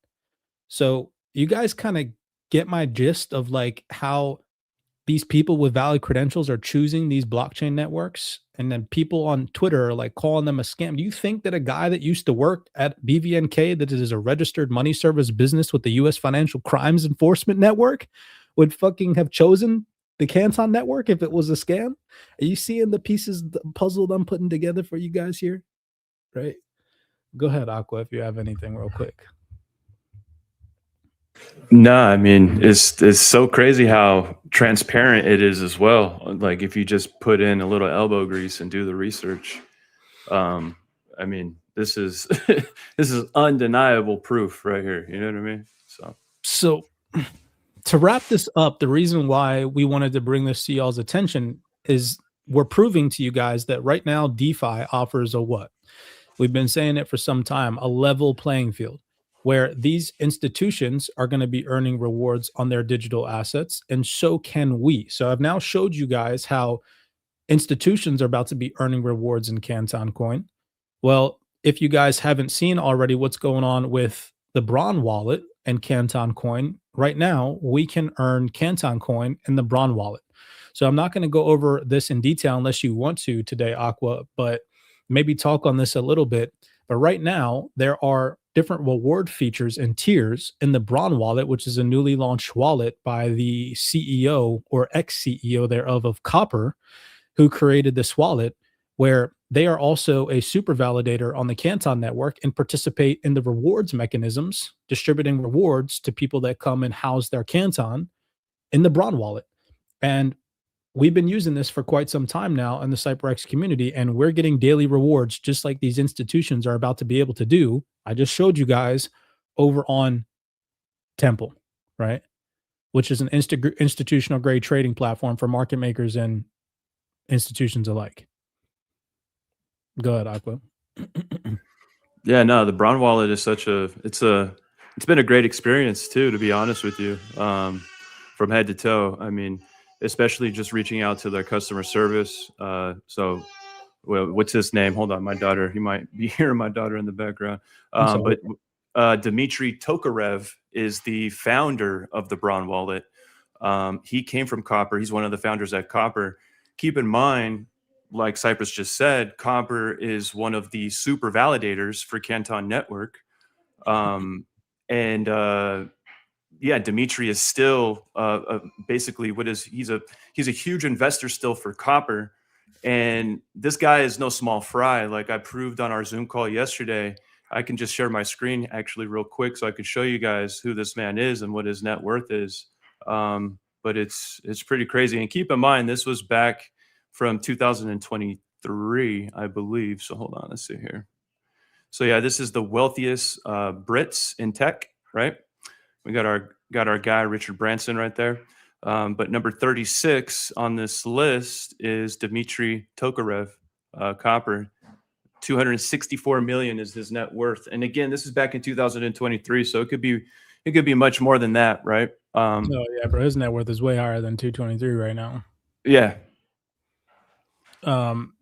So you guys kind of get my gist of like how these people with valid credentials are choosing these blockchain networks, and then people on Twitter are like calling them a scam. Do you think that a guy that used to work at BVNK, that is a registered money service business with the U.S. Financial Crimes Enforcement Network, would fucking have chosen the Canton Network if it was a scam? Are you seeing the pieces, the puzzle I'm putting together for you guys here? Right? Go ahead, Aqua, if you have anything real quick. No, I mean, it's so crazy how transparent it is as well. Like if you just put in a little elbow grease and do the research, I mean, this is this is undeniable proof right here. You know what I mean? So to wrap this up, the reason why we wanted to bring this to y'all's attention is we're proving to you guys that right now DeFi offers a what? We've been saying it for some time, a level playing field, where these institutions are going to be earning rewards on their digital assets, and so can we. So I've now showed you guys how institutions are about to be earning rewards in Canton Coin. Well, if you guys haven't seen already what's going on with the Braun wallet and Canton Coin, right now we can earn Canton Coin in the Braun wallet. So I'm not going to go over this in detail unless you want to today, Aqua, but maybe talk on this a little bit. But right now, there are different reward features and tiers in the Braun wallet, which is a newly launched wallet by the CEO or ex-CEO thereof of Copper, who created this wallet, where they are also a super validator on the Canton network and participate in the rewards mechanisms, distributing rewards to people that come and house their Canton in the Braun wallet. And we've been using this for quite some time now in the CyberX community, and we're getting daily rewards just like these institutions are about to be able to do. I just showed you guys over on Temple, right? Which is an institutional grade trading platform for market makers and institutions alike. Go ahead, Aqua. Yeah, no, the Braun wallet is it's been a great experience too, to be honest with you, from head to toe. I mean, especially just reaching out to their customer service. So, well, what's his name? Hold on, my daughter. You might be hearing my daughter in the background. But Dmitry Tokarev is the founder of the Braun wallet. He came from Copper. He's one of the founders at Copper. Keep in mind, like Cypress just said, Copper is one of the super validators for Canton Network. Yeah, Dmitry is still basically he's a huge investor still for Copper, and this guy is no small fry. Like I proved on our Zoom call yesterday. I can just share my screen actually real quick so I could show you guys who this man is and what his net worth is. But it's pretty crazy. And keep in mind, this was back from 2023, I believe. So hold on, let's see here. So yeah, this is the wealthiest Brits in tech, right? We got our guy Richard Branson right there, but number 36 on this list is Dmitry Tokarev, Copper. 264 million is his net worth, and again, this is back in 2023, so it could be much more than that, right? Oh yeah, bro, his net worth is way higher than 223 right now. Yeah.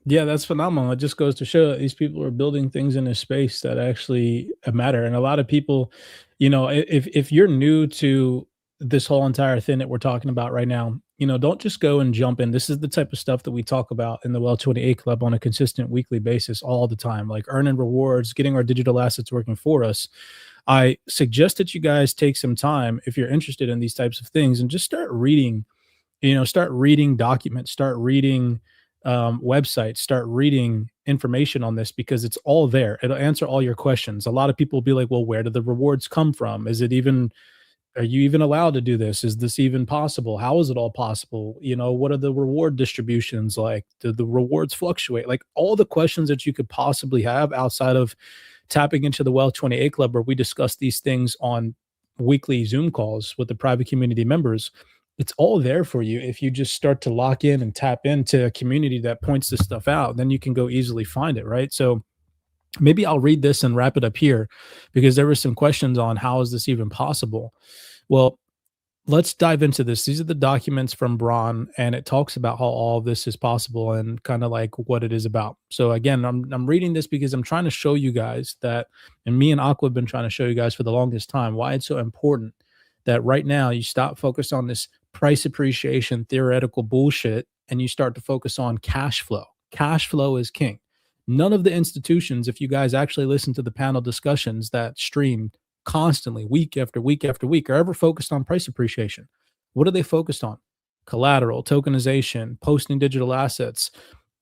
Yeah, that's phenomenal. It just goes to show that these people are building things in a space that actually matter. And a lot of people, you know, if you're new to this whole entire thing that we're talking about right now, you know, don't just go and jump in. This is the type of stuff that we talk about in the Well 28 Club on a consistent weekly basis all the time, like earning rewards, getting our digital assets working for us. I suggest that you guys take some time if you're interested in these types of things and just start reading, start reading documents, start reading websites, start reading information on this, because it's all there. It'll answer all your questions. A lot of people will be like, well, where do the rewards come from? Are you even allowed to do this? Is this even possible? How is it all possible? What are the reward distributions like? Do the rewards fluctuate? Like all the questions that you could possibly have outside of tapping into the Well 28 Club, where we discuss these things on weekly Zoom calls with the private community members. It's all there for you. If you just start to lock in and tap into a community that points this stuff out, then you can go easily find it, right? So maybe I'll read this and wrap it up here, because there were some questions on how is this even possible? Well, let's dive into this. These are the documents from Braun, and it talks about how all of this is possible and kind of like what it is about. So again, I'm reading this because I'm trying to show you guys that, and me and Aqua have been trying to show you guys for the longest time, why it's so important that right now you stop focused on this price appreciation theoretical bullshit and you start to focus on cash flow. Cash flow is king. None of the institutions, if you guys actually listen to the panel discussions that stream constantly week after week after week, are ever focused on price appreciation. What are they focused on? Collateral, tokenization, posting digital assets,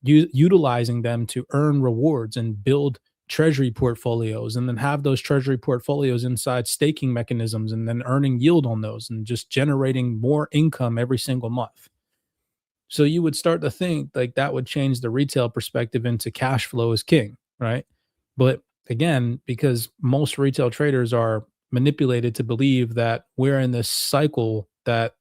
utilizing them to earn rewards and build treasury portfolios, and then have those treasury portfolios inside staking mechanisms and then earning yield on those and just generating more income every single month. So you would start to think like that would change the retail perspective into cash flow is king, right? But again, because most retail traders are manipulated to believe that we're in this cycle that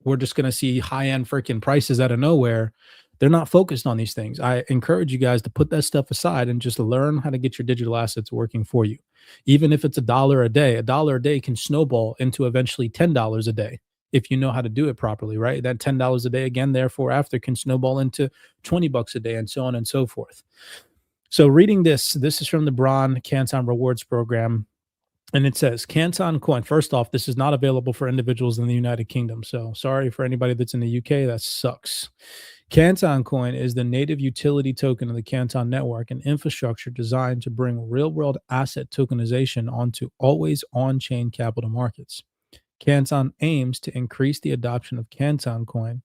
we're just going to see high-end freaking prices out of nowhere, they're not focused on these things. I encourage you guys to put that stuff aside and just learn how to get your digital assets working for you. Even if it's $1 a day can snowball into eventually $10 a day. if you know how to do it properly, right? That $10 a day again, therefore, after can snowball into $20 a day and so on and so forth. So reading this is from the Bron Canton Rewards Program. And it says Canton Coin. First off, this is not available for individuals in the United Kingdom. So sorry for anybody that's in the UK. That sucks. Canton Coin is the native utility token of the Canton network, an infrastructure designed to bring real-world asset tokenization onto always on-chain capital markets. Canton aims to increase the adoption of Canton Coin,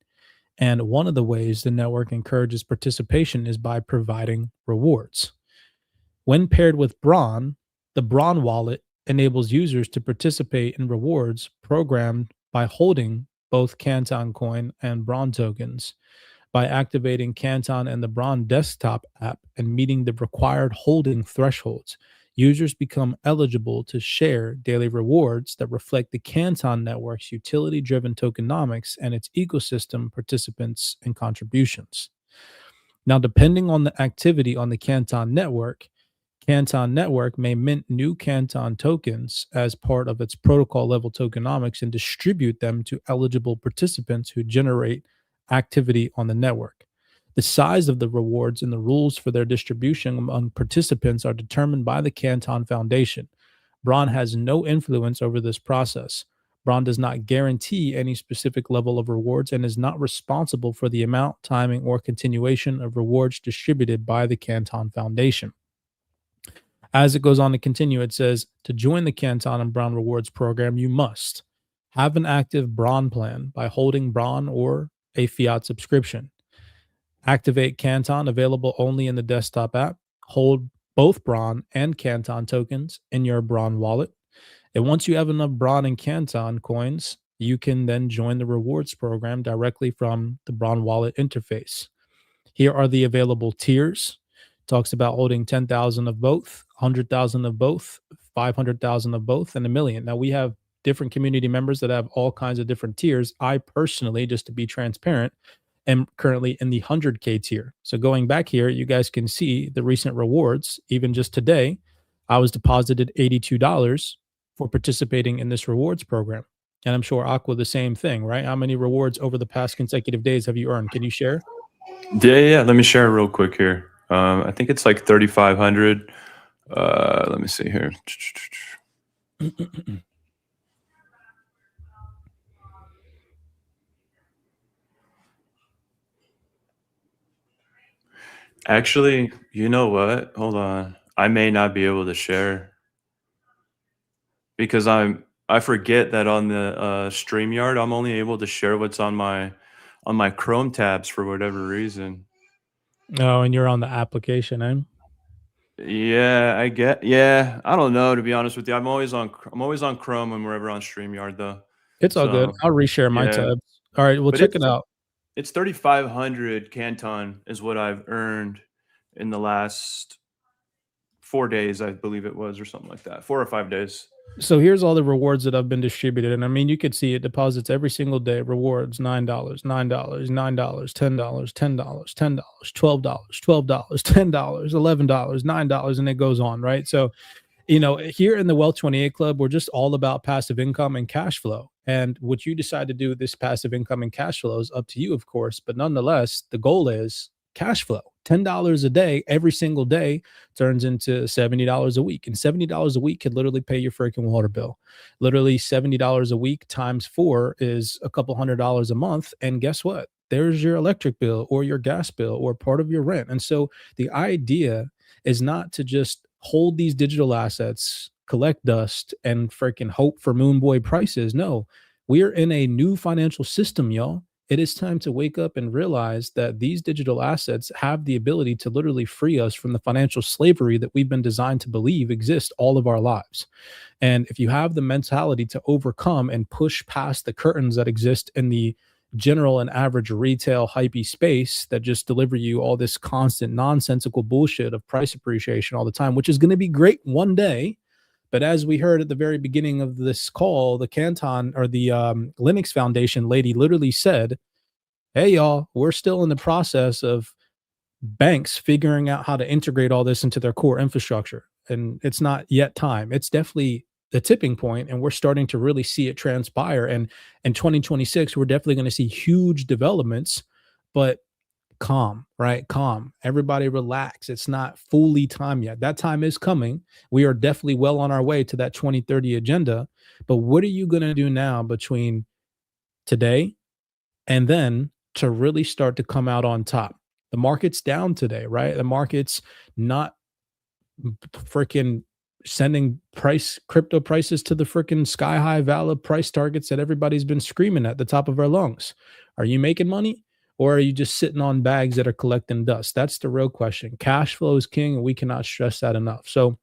and one of the ways the network encourages participation is by providing rewards. When paired with Bron, the Bron wallet enables users to participate in rewards programmed by holding both Canton Coin and Bron tokens. By activating Canton and the Bron desktop app and meeting the required holding thresholds, users become eligible to share daily rewards that reflect the Canton network's utility-driven tokenomics and its ecosystem participants and contributions. Now, depending on the activity on the Canton network may mint new Canton tokens as part of its protocol level tokenomics and distribute them to eligible participants who generate activity on the network. The size of the rewards and the rules for their distribution among participants are determined by the Canton Foundation. Bron has no influence over this process. Bron does not guarantee any specific level of rewards and is not responsible for the amount, timing, or continuation of rewards distributed by the Canton Foundation. As it goes on to continue, it says, to join the Canton and Bron Rewards program, you must have an active Bron plan by holding Bron or a fiat subscription. Activate Canton, available only in the desktop app. Hold both Bron and Canton tokens in your Bron wallet. And once you have enough Bron and Canton coins, you can then join the rewards program directly from the Bron wallet interface. Here are the available tiers. Talks about holding 10,000 of both, 100,000 of both, 500,000 of both, and $1 million. Now, we have different community members that have all kinds of different tiers. I personally, just to be transparent, am currently in the 100K tier. So going back here, you guys can see the recent rewards. Even just today, I was deposited $82 for participating in this rewards program. And I'm sure Aqua, the same thing, right? How many rewards over the past consecutive days have you earned? Can you share? Yeah. Let me share real quick here. I think it's like 3,500. Let me see here. Actually, you know what? Hold on. I may not be able to share because I forget that on the StreamYard, I'm only able to share what's on my Chrome tabs for whatever reason. Oh, and you're on the application, eh? Yeah, I don't know, to be honest with you. I'm always on Chrome and wherever on StreamYard though. It's all good. I'll reshare my tabs. All right, well, But check it out. It's 3,500 Canton is what I've earned in the last 4 days, I believe it was, or something like that. 4 or 5 days. So here's all the rewards that have been distributed. And I mean, you could see it deposits every single day. Rewards, $9, $9, $9, $10, $10, $10, $12, $12, $10, $11, $9, and it goes on, right? So, you know, here in the Wealth 28 Club, we're just all about passive income and cash flow. And what you decide to do with this passive income and cash flow is up to you, of course. But nonetheless, the goal is cash flow. $10 a day, every single day, turns into $70 a week. And $70 a week could literally pay your freaking water bill. Literally $70 a week times 4 is a couple $100 a month. And guess what? There's your electric bill or your gas bill or part of your rent. And so the idea is not to just hold these digital assets, collect dust, and freaking hope for moon boy prices. No, we're in a new financial system, y'all. It is time to wake up and realize that these digital assets have the ability to literally free us from the financial slavery that we've been designed to believe exists all of our lives. And if you have the mentality to overcome and push past the curtains that exist in the general and average retail hypey space that just deliver you all this constant nonsensical bullshit of price appreciation all the time, which is going to be great one day. But as we heard at the very beginning of this call, the Canton or the Linux Foundation lady literally said, hey, y'all, we're still in the process of banks figuring out how to integrate all this into their core infrastructure. And it's not yet time. It's definitely the tipping point, and we're starting to really see it transpire. And in 2026, we're definitely going to see huge developments, but calm, right? Calm. Everybody relax. It's not fully time yet. That time is coming. We are definitely well on our way to that 2030 agenda. But what are you going to do now between today and then to really start to come out on top? The market's down today, right? The market's not freaking sending crypto prices to the freaking sky high valid price targets that everybody's been screaming at the top of our lungs. Are you making money, or are you just sitting on bags that are collecting dust? That's the real question. Cash flow is king, and we cannot stress that enough. So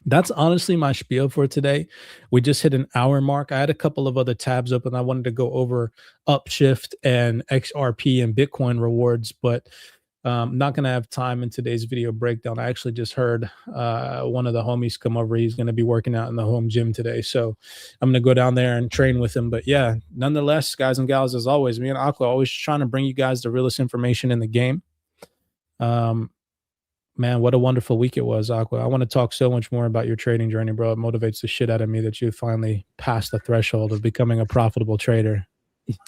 that's honestly my spiel for today. We just hit an hour mark. I had a couple of other tabs open. I wanted to go over Upshift and XRP and Bitcoin rewards, but not going to have time in today's video breakdown. I actually just heard one of the homies come over. He's going to be working out in the home gym today. So I'm going to go down there and train with him. But yeah, nonetheless, guys and gals, as always, me and Aqua always trying to bring you guys the realest information in the game. Man, what a wonderful week it was, Aqua. I want to talk so much more about your trading journey, bro. It motivates the shit out of me that you finally passed the threshold of becoming a profitable trader.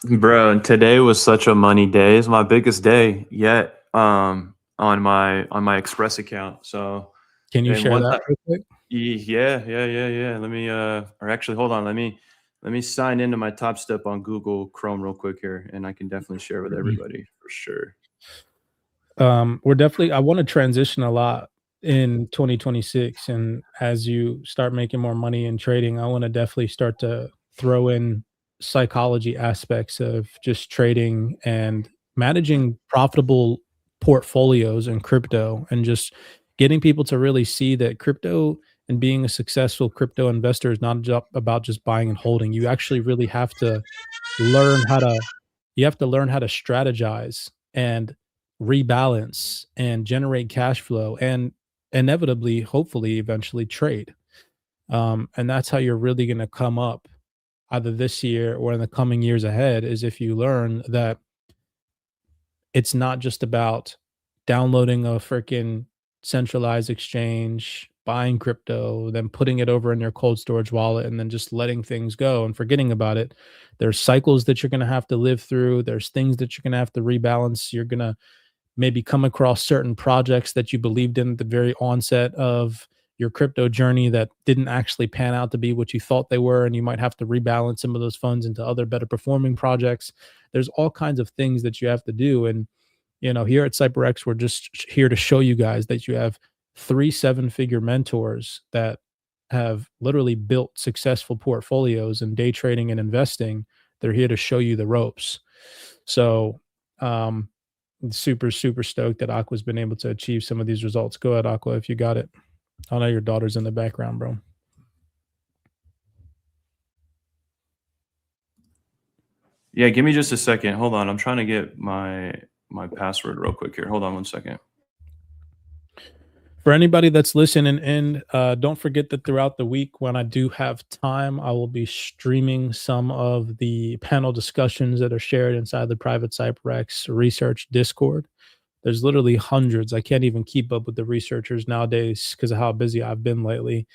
Bro, and today was such a money day. It's my biggest day yet on my Express account. So can you share that real quick? Yeah. Let me or actually hold on, let me sign into my Top Step on Google Chrome real quick here, and I can definitely share with everybody for sure. We're definitely, I want to transition a lot in 2026, and as you start making more money in trading, I want to definitely start to throw in psychology aspects of just trading and managing profitable portfolios in crypto, and just getting people to really see that crypto and being a successful crypto investor is not about just buying and holding. You actually really have to learn how to strategize and rebalance and generate cash flow, and inevitably, hopefully, eventually trade. And that's how you're really going to come up either this year or in the coming years ahead, is if you learn that it's not just about downloading a freaking centralized exchange, buying crypto, then putting it over in your cold storage wallet, and then just letting things go and forgetting about it. There's cycles that you're going to have to live through. There's things that you're going to have to rebalance. You're going to maybe come across certain projects that you believed in at the very onset of your crypto journey that didn't actually pan out to be what you thought they were, and you might have to rebalance some of those funds into other better performing projects. There's all kinds of things that you have to do. And here at CyberX, we're just here to show you guys that you have 3 7-figure mentors that have literally built successful portfolios in day trading and investing. They're here to show you the ropes. So super stoked that Aqua's been able to achieve some of these results. Go ahead, Aqua, if you got it. I know your daughter's in the background, bro. Yeah, give me just a second. Hold on. I'm trying to get my password real quick here. Hold on 1 second. For anybody that's listening in, don't forget that throughout the week, when I do have time, I will be streaming some of the panel discussions that are shared inside the private CyberX research Discord. There's literally hundreds. I can't even keep up with the researchers nowadays because of how busy I've been lately.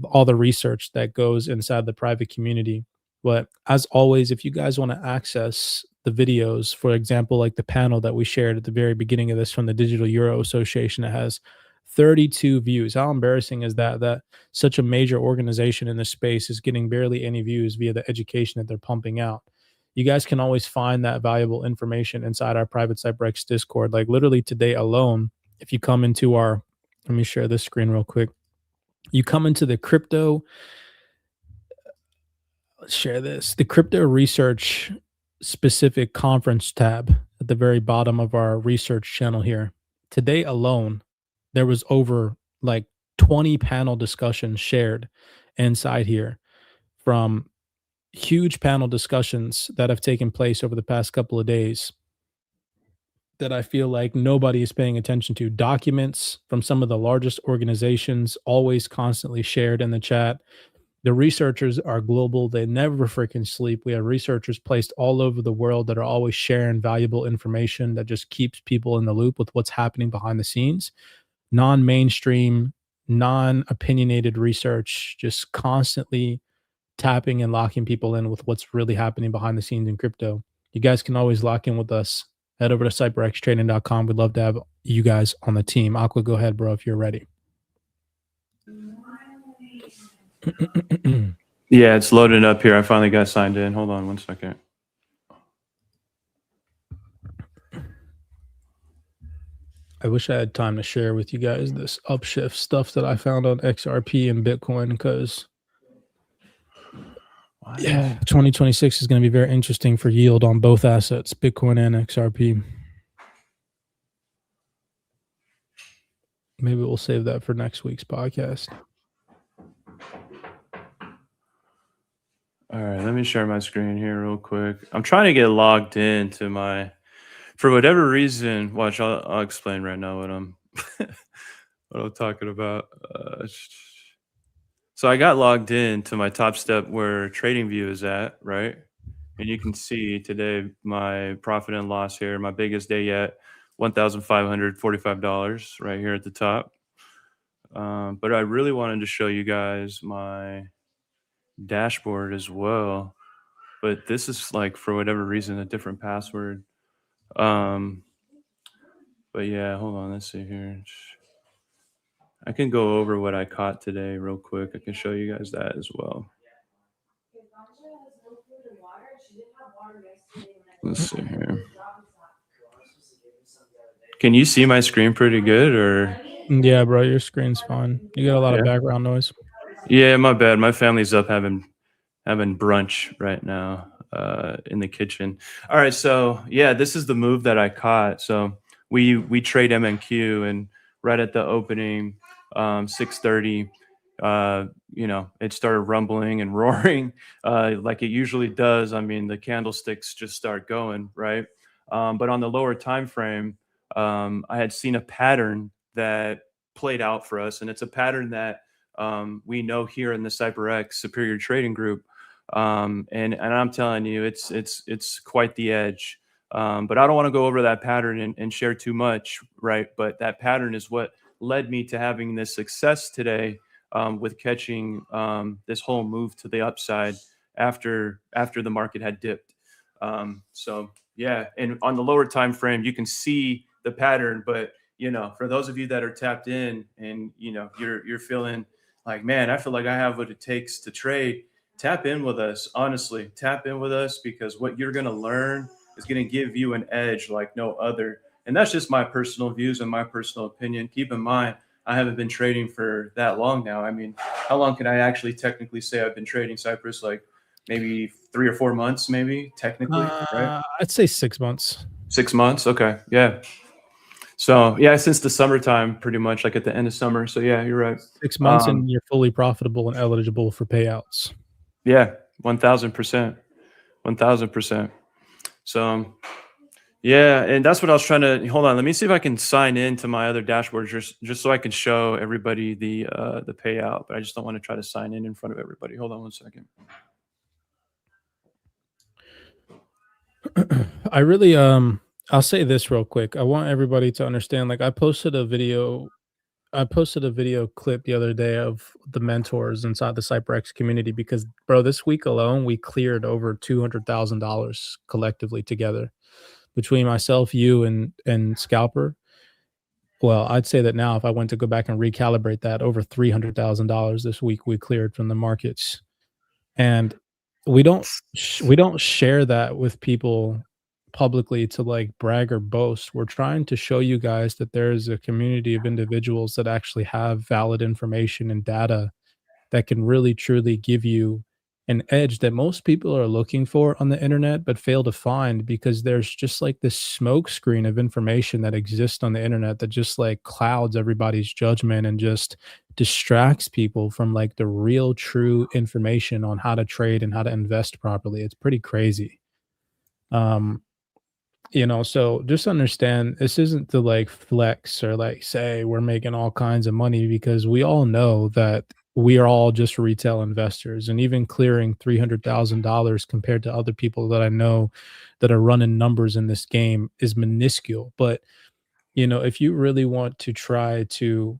All the research that goes inside the private community. But as always, if you guys want to access the videos, for example, like the panel that we shared at the very beginning of this from the Digital Euro Association, it has 32 views. How embarrassing is that? That such a major organization in this space is getting barely any views via the education that they're pumping out. You guys can always find that valuable information inside our private CyberX Discord. Like literally today alone, if you come into our, let me share this screen real quick. You come into the crypto, let's share this, the crypto research specific conference tab at the very bottom of our research channel here. Today alone, there was over like 20 panel discussions shared inside here, from huge panel discussions that have taken place over the past couple of days that I feel like nobody is paying attention to. Documents from some of the largest organizations, always constantly shared in the chat. The researchers are global. They never freaking sleep. We have researchers placed all over the world that are always sharing valuable information that just keeps people in the loop with what's happening behind the scenes. Non-mainstream non-opinionated research, just constantly tapping and locking people in with what's really happening behind the scenes in crypto. You guys can always lock in with us. Head over to cyberxtrading.com. We'd love to have you guys on the team. Aqua, go ahead, bro, if you're ready. Yeah, it's loading up here. I finally got signed in. Hold on one second. I wish I had time to share with you guys this upshift stuff that I found on XRP and Bitcoin, because yeah, 2026 is going to be very interesting for yield on both assets, Bitcoin and XRP. Maybe we'll save that for next week's podcast. All right, let me share my screen here real quick. I'm trying to get logged into my, for whatever reason, watch, I'll explain right now what I'm what I'm talking about. So I got logged in to my Top Step where TradingView is at, right? And you can see today my profit and loss here, my biggest day yet, $1,545 right here at the top. But I really wanted to show you guys my dashboard as well. But this is like, for whatever reason, a different password. But yeah, hold on, let's see here. I can go over what I caught today real quick. I can show you guys that as well. Let's see here. Can you see my screen pretty good, or? Yeah, bro, your screen's fine. You got a lot of background noise. Yeah, my bad. My family's up having brunch right now in the kitchen. All right, so yeah, this is the move that I caught. So we trade MNQ, and right at the opening, 6:30, you know, it started rumbling and roaring like it usually does. I mean, the candlesticks just start going, right? But on the lower time frame, I had seen a pattern that played out for us, and it's a pattern that we know here in the CyberX Superior Trading Group, and I'm telling you, it's quite the edge. But I don't want to go over that pattern and share too much, right? But that pattern is what led me to having this success today with catching this whole move to the upside after the market had dipped. So yeah, and on the lower time frame, you can see the pattern. But you know, for those of you that are tapped in, and you know, you're feeling like, man, I feel like I have what it takes to trade. Tap in with us. Honestly, tap in with us, because what you're going to learn is going to give you an edge like no other. And that's just my personal views and my personal opinion. Keep in mind, I haven't been trading for that long now. I mean, how long can I actually technically say I've been trading Cyprus? Like maybe 3 or 4 months, maybe technically, right? I'd say 6 months. 6 months. Okay. Yeah. So yeah, since the summertime, pretty much, like at the end of summer. So yeah, you're right. 6 months and you're fully profitable and eligible for payouts. Yeah, 1000%, 1000%. So yeah, and that's what I was trying to, hold on. Let me see if I can sign in to my other dashboard just so I can show everybody the payout, but I just don't want to try to sign in front of everybody. Hold on one second. I really, I'll say this real quick. I want everybody to understand, like I posted a video clip the other day of the mentors inside the CyberX community, because bro, this week alone, we cleared over $200,000 collectively together between myself, you, and Scalper. Well, I'd say that now, if I went to go back and recalibrate that, over $300,000 this week we cleared from the markets. And we don't share that with people publicly to like brag or boast. We're trying to show you guys that there's a community of individuals that actually have valid information and data that can really truly give you an edge that most people are looking for on the internet but fail to find, because there's just like this smoke screen of information that exists on the internet that just like clouds everybody's judgment and just distracts people from like the real true information on how to trade and how to invest properly. It's pretty crazy. You know, so just understand, this isn't to like flex or like say we're making all kinds of money, because we all know that we are all just retail investors, and even clearing $300,000 compared to other people that I know that are running numbers in this game is minuscule. But, you know, if you really want to try to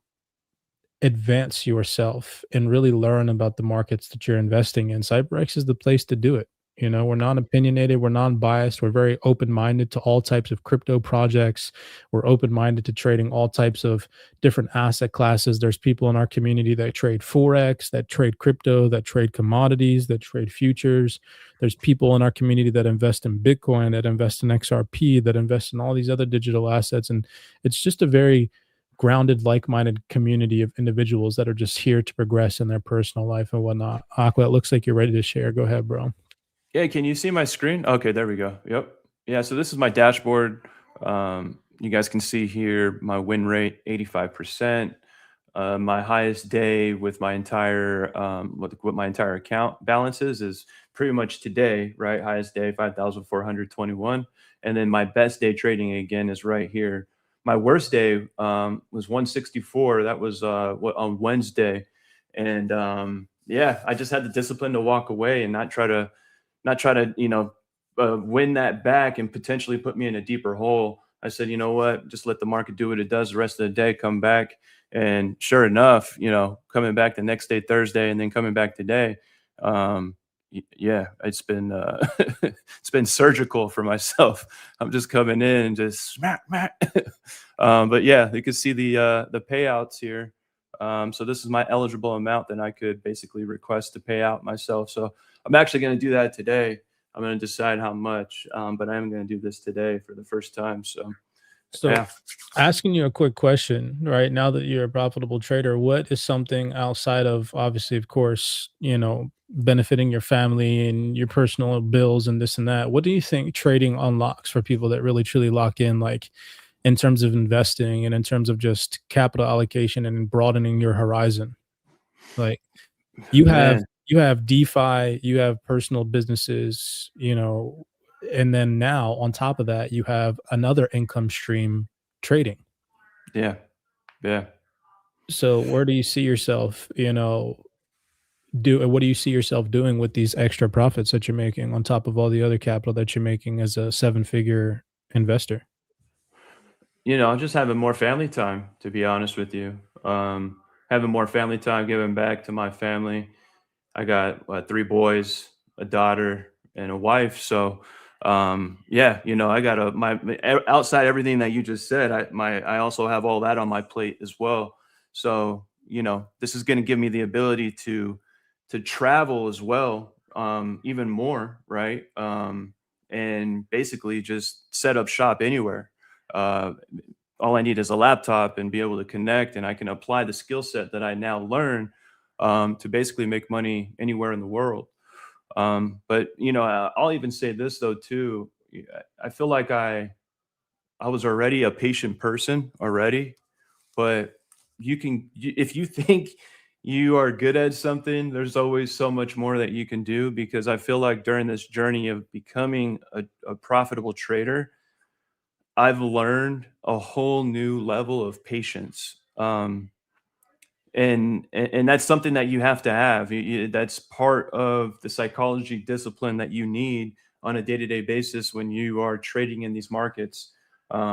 advance yourself and really learn about the markets that you're investing in, CyberX is the place to do it. You know, we're non-opinionated, we're non-biased, we're very open-minded to all types of crypto projects. We're open-minded to trading all types of different asset classes. There's people in our community that trade Forex, that trade crypto, that trade commodities, that trade futures. There's people in our community that invest in Bitcoin, that invest in XRP, that invest in all these other digital assets. And it's just a very grounded, like-minded community of individuals that are just here to progress in their personal life and whatnot. Aqua, it looks like you're ready to share. Go ahead, bro. Yeah, can you see my screen? Okay, there we go. Yep. Yeah, so this is my dashboard. You guys can see here my win rate, 85%. My highest day with my entire what my entire account balances is pretty much today, right? Highest day, 5,421. And then my best day trading again is right here. My worst day was 164. That was on Wednesday. And yeah, I just had the discipline to walk away and not try to win that back and potentially put me in a deeper hole. I said, you know what, just let the market do what it does the rest of the day, come back. And sure enough, coming back the next day, Thursday, and then coming back today, yeah, it's been it's been surgical for myself. I'm just coming in and just smack. But yeah, you can see the payouts here. So this is my eligible amount that I could basically request to pay out myself. So I'm actually going to do that today. I'm going to decide how much, but I am going to do this today for the first time. So yeah. Asking you a quick question, right? Now that you're a profitable trader, what is something outside of, obviously, of course, benefiting your family and your personal bills and this and that, what do you think trading unlocks for people that really truly lock in, like in terms of investing and in terms of just capital allocation and broadening your horizon? Like you have DeFi, you have personal businesses, and then now on top of that, you have another income stream, trading. Yeah. So where do you see yourself, what do you see yourself doing with these extra profits that you're making on top of all the other capital that you're making as a 7-figure investor? I'm just having more family time, to be honest with you. Having more family time, giving back to my family. I got 3 boys, a daughter, and a wife. So, yeah, I got my outside everything that you just said. I also have all that on my plate as well. So, this is going to give me the ability to travel as well, even more, right? And basically just set up shop anywhere. All I need is a laptop and be able to connect, and I can apply the skill set that I now learn to basically make money anywhere in the world. But I'll even say this though too. I feel like I was already a patient person already, but if you think you are good at something, there's always so much more that you can do, because I feel like during this journey of becoming a profitable trader, I've learned a whole new level of patience. And that's something that you have to have. That's part of the psychology discipline that you need on a day-to-day basis when you are trading in these markets.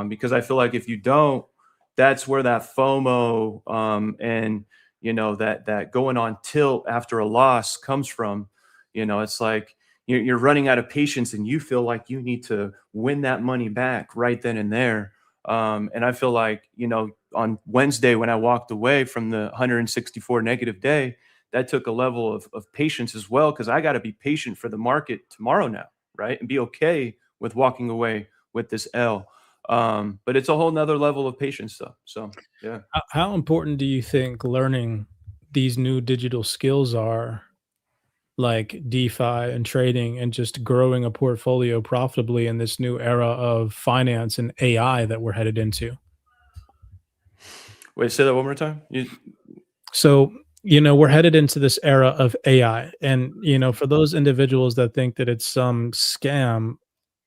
Because I feel like if you don't, that's where that FOMO and that going on tilt after a loss comes from. It's like you're running out of patience and you feel like you need to win that money back right then and there. And I feel like, on Wednesday when I walked away from the 164 negative day, that took a level of patience as well, because I got to be patient for the market tomorrow now, right? And be okay with walking away with this L. But it's a whole nother level of patience though. So yeah. How important do you think learning these new digital skills are, like DeFi and trading and just growing a portfolio profitably in this new era of finance and AI that we're headed into? Wait, say that one more time. So, we're headed into this era of AI. And, for those individuals that think that it's some scam,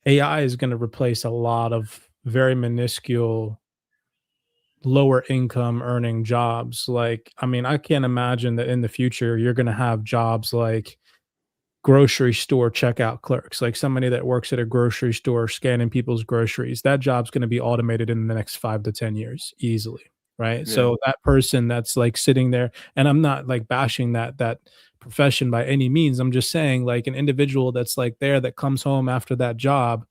AI is going to replace a lot of very minuscule, lower income earning jobs. Like, I can't imagine that in the future, you're going to have jobs like grocery store checkout clerks, like somebody that works at a grocery store scanning people's groceries. That job's going to be automated in the next 5 to 10 years easily. right? Yeah. So that person that's like sitting there, and I'm not like bashing that profession by any means. I'm just saying like an individual that's like there that comes home after that job,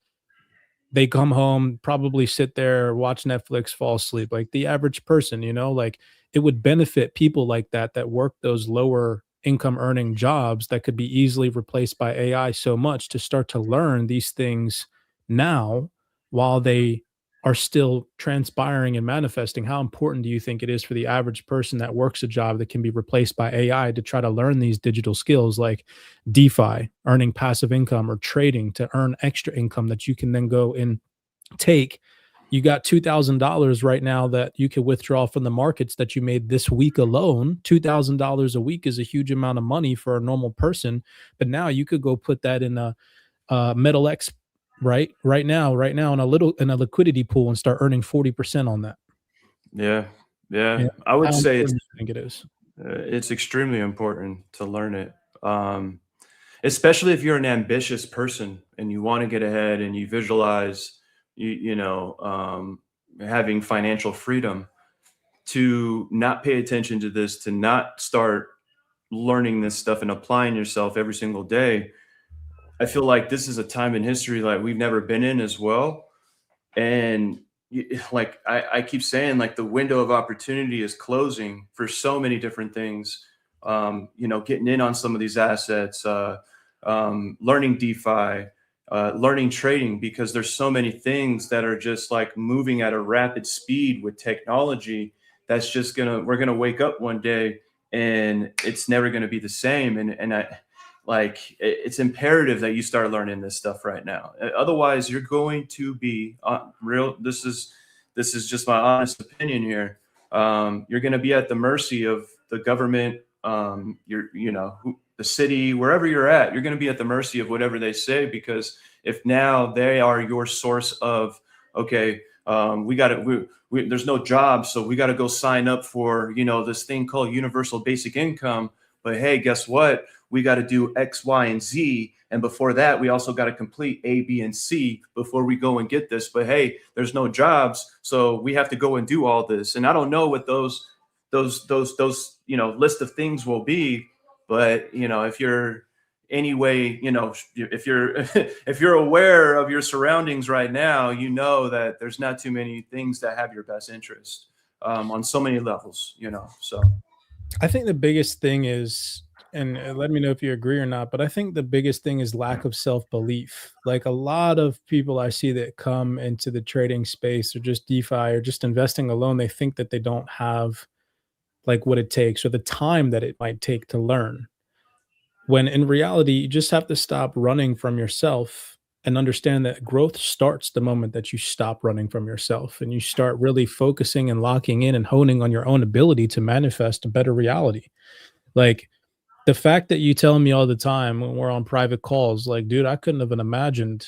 they come home, probably sit there, watch Netflix, fall asleep, like the average person, like it would benefit people like that that work those lower income earning jobs that could be easily replaced by AI so much to start to learn these things now while they are still transpiring and manifesting. How important do you think it is for the average person that works a job that can be replaced by AI to try to learn these digital skills like DeFi, earning passive income, or trading to earn extra income that you can then go and take? You got $2,000 right now that you could withdraw from the markets that you made this week alone. $2,000 a week is a huge amount of money for a normal person, but now you could go put that in a Metal X right now in a liquidity pool and start earning 40% on that. Yeah. Yeah. I would How say important do you think it is? it's extremely important to learn it. Especially if you're an ambitious person and you want to get ahead and you visualize, having financial freedom, to not pay attention to this, to not start learning this stuff and applying yourself every single day. I feel like this is a time in history like we've never been in as well. And like I keep saying, like the window of opportunity is closing for so many different things. Getting in on some of these assets, learning DeFi, learning trading, because there's so many things that are just like moving at a rapid speed with technology. That's just we're gonna wake up one day and it's never gonna be the same. It's imperative that you start learning this stuff right now. Otherwise, you're going to be real. This is just my honest opinion here. You're going to be at the mercy of the government. The city, wherever you're at, you're going to be at the mercy of whatever they say, because if now they are your source of, okay, there's no jobs, so we got to go sign up for, this thing called universal basic income. But hey, guess what? We got to do X, Y, and Z. And before that, we also got to complete A, B, and C before we go and get this. But hey, there's no jobs, so we have to go and do all this. And I don't know what those list of things will be. But if you're anyway, if you're aware of your surroundings right now, that there's not too many things that have your best interest on so many levels. So I think the biggest thing is, and let me know if you agree or not, but I think the biggest thing is lack of self-belief. Like a lot of people I see that come into the trading space or just DeFi or just investing alone, they think that they don't have like what it takes or the time that it might take to learn. When in reality, you just have to stop running from yourself and understand that growth starts the moment that you stop running from yourself and you start really focusing and locking in and honing on your own ability to manifest a better reality. Like the fact that you tell me all the time when we're on private calls, like, dude, I couldn't have imagined,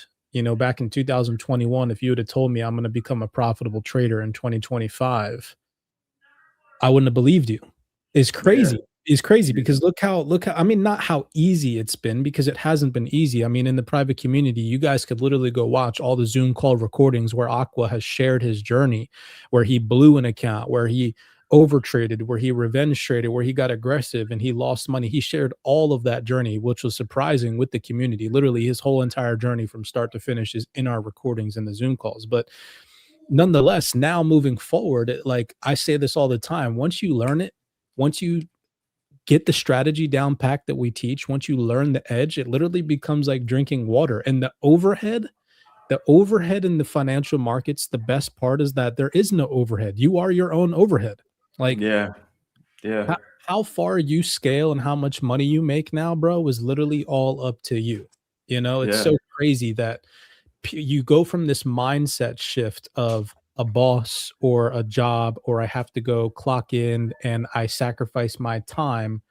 back in 2021, if you would have told me I'm going to become a profitable trader in 2025, I wouldn't have believed you. It's crazy. It's crazy because look how, I mean, not how easy it's been, because it hasn't been easy. I mean, in the private community, you guys could literally go watch all the Zoom call recordings where Aqua has shared his journey, where he blew an account, where he overtraded, where he revenge traded, where he got aggressive and he lost money. He shared all of that journey, which was surprising with the community. Literally his whole entire journey from start to finish is in our recordings and the Zoom calls. But nonetheless, now moving forward, like I say this all the time, once you learn it, once you get the strategy down packed that we teach, once you learn the edge, it literally becomes like drinking water. And the overhead in the financial markets, the best part is that there is no overhead. You are your own overhead. Like, how far you scale and how much money you make now, bro, is literally all up to you. It's so crazy that you go from this mindset shift of a boss or a job, or I have to go clock in and I sacrifice my time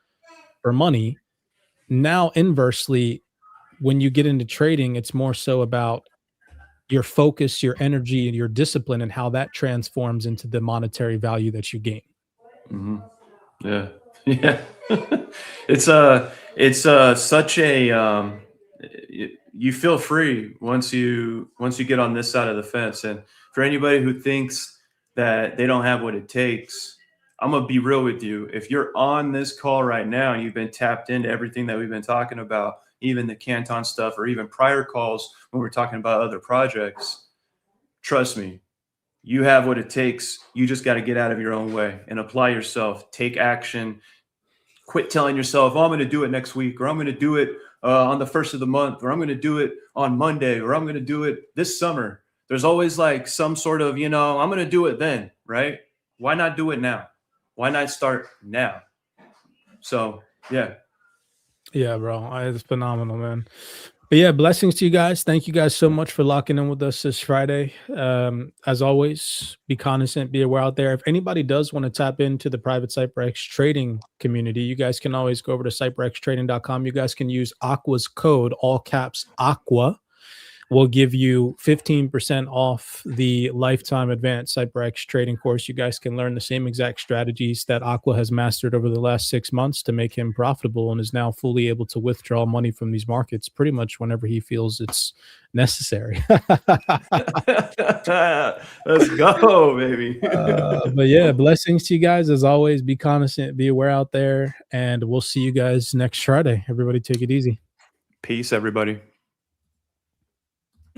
for money. Now, inversely, when you get into trading, it's more so about your focus, your energy, and your discipline, and how that transforms into the monetary value that you gain. Mm-hmm. Yeah. It's such a you feel free once you get on this side of the fence. And for anybody who thinks that they don't have what it takes. I'm gonna be real with you. If you're on this call right now and you've been tapped into everything that we've been talking about, even the Canton stuff, or even prior calls when we're talking about other projects, trust me, you have what it takes. You just got to get out of your own way and apply yourself. Take action. Quit telling yourself, oh, I'm going to do it next week, or I'm going to do it on the first of the month, or I'm going to do it on Monday, or I'm going to do it this summer. There's always like some sort of, I'm going to do it then, right? Why not do it now? Why not start now? So, yeah. Yeah, bro. It's phenomenal, man. But yeah, blessings to you guys. Thank you guys so much for locking in with us this Friday. As always, be cognizant, be aware out there. If anybody does want to tap into the private CyberX trading community, you guys can always go over to cyberxtrading.com. You guys can use Aqua's code, all caps Aqua. We'll give you 15% off the lifetime advanced CyberX trading course. You guys can learn the same exact strategies that Aqua has mastered over the last 6 months to make him profitable, and is now fully able to withdraw money from these markets pretty much whenever he feels it's necessary. Let's go, baby. But yeah, blessings to you guys. As always, be cognizant, be aware out there, and we'll see you guys next Friday. Everybody take it easy. Peace, everybody.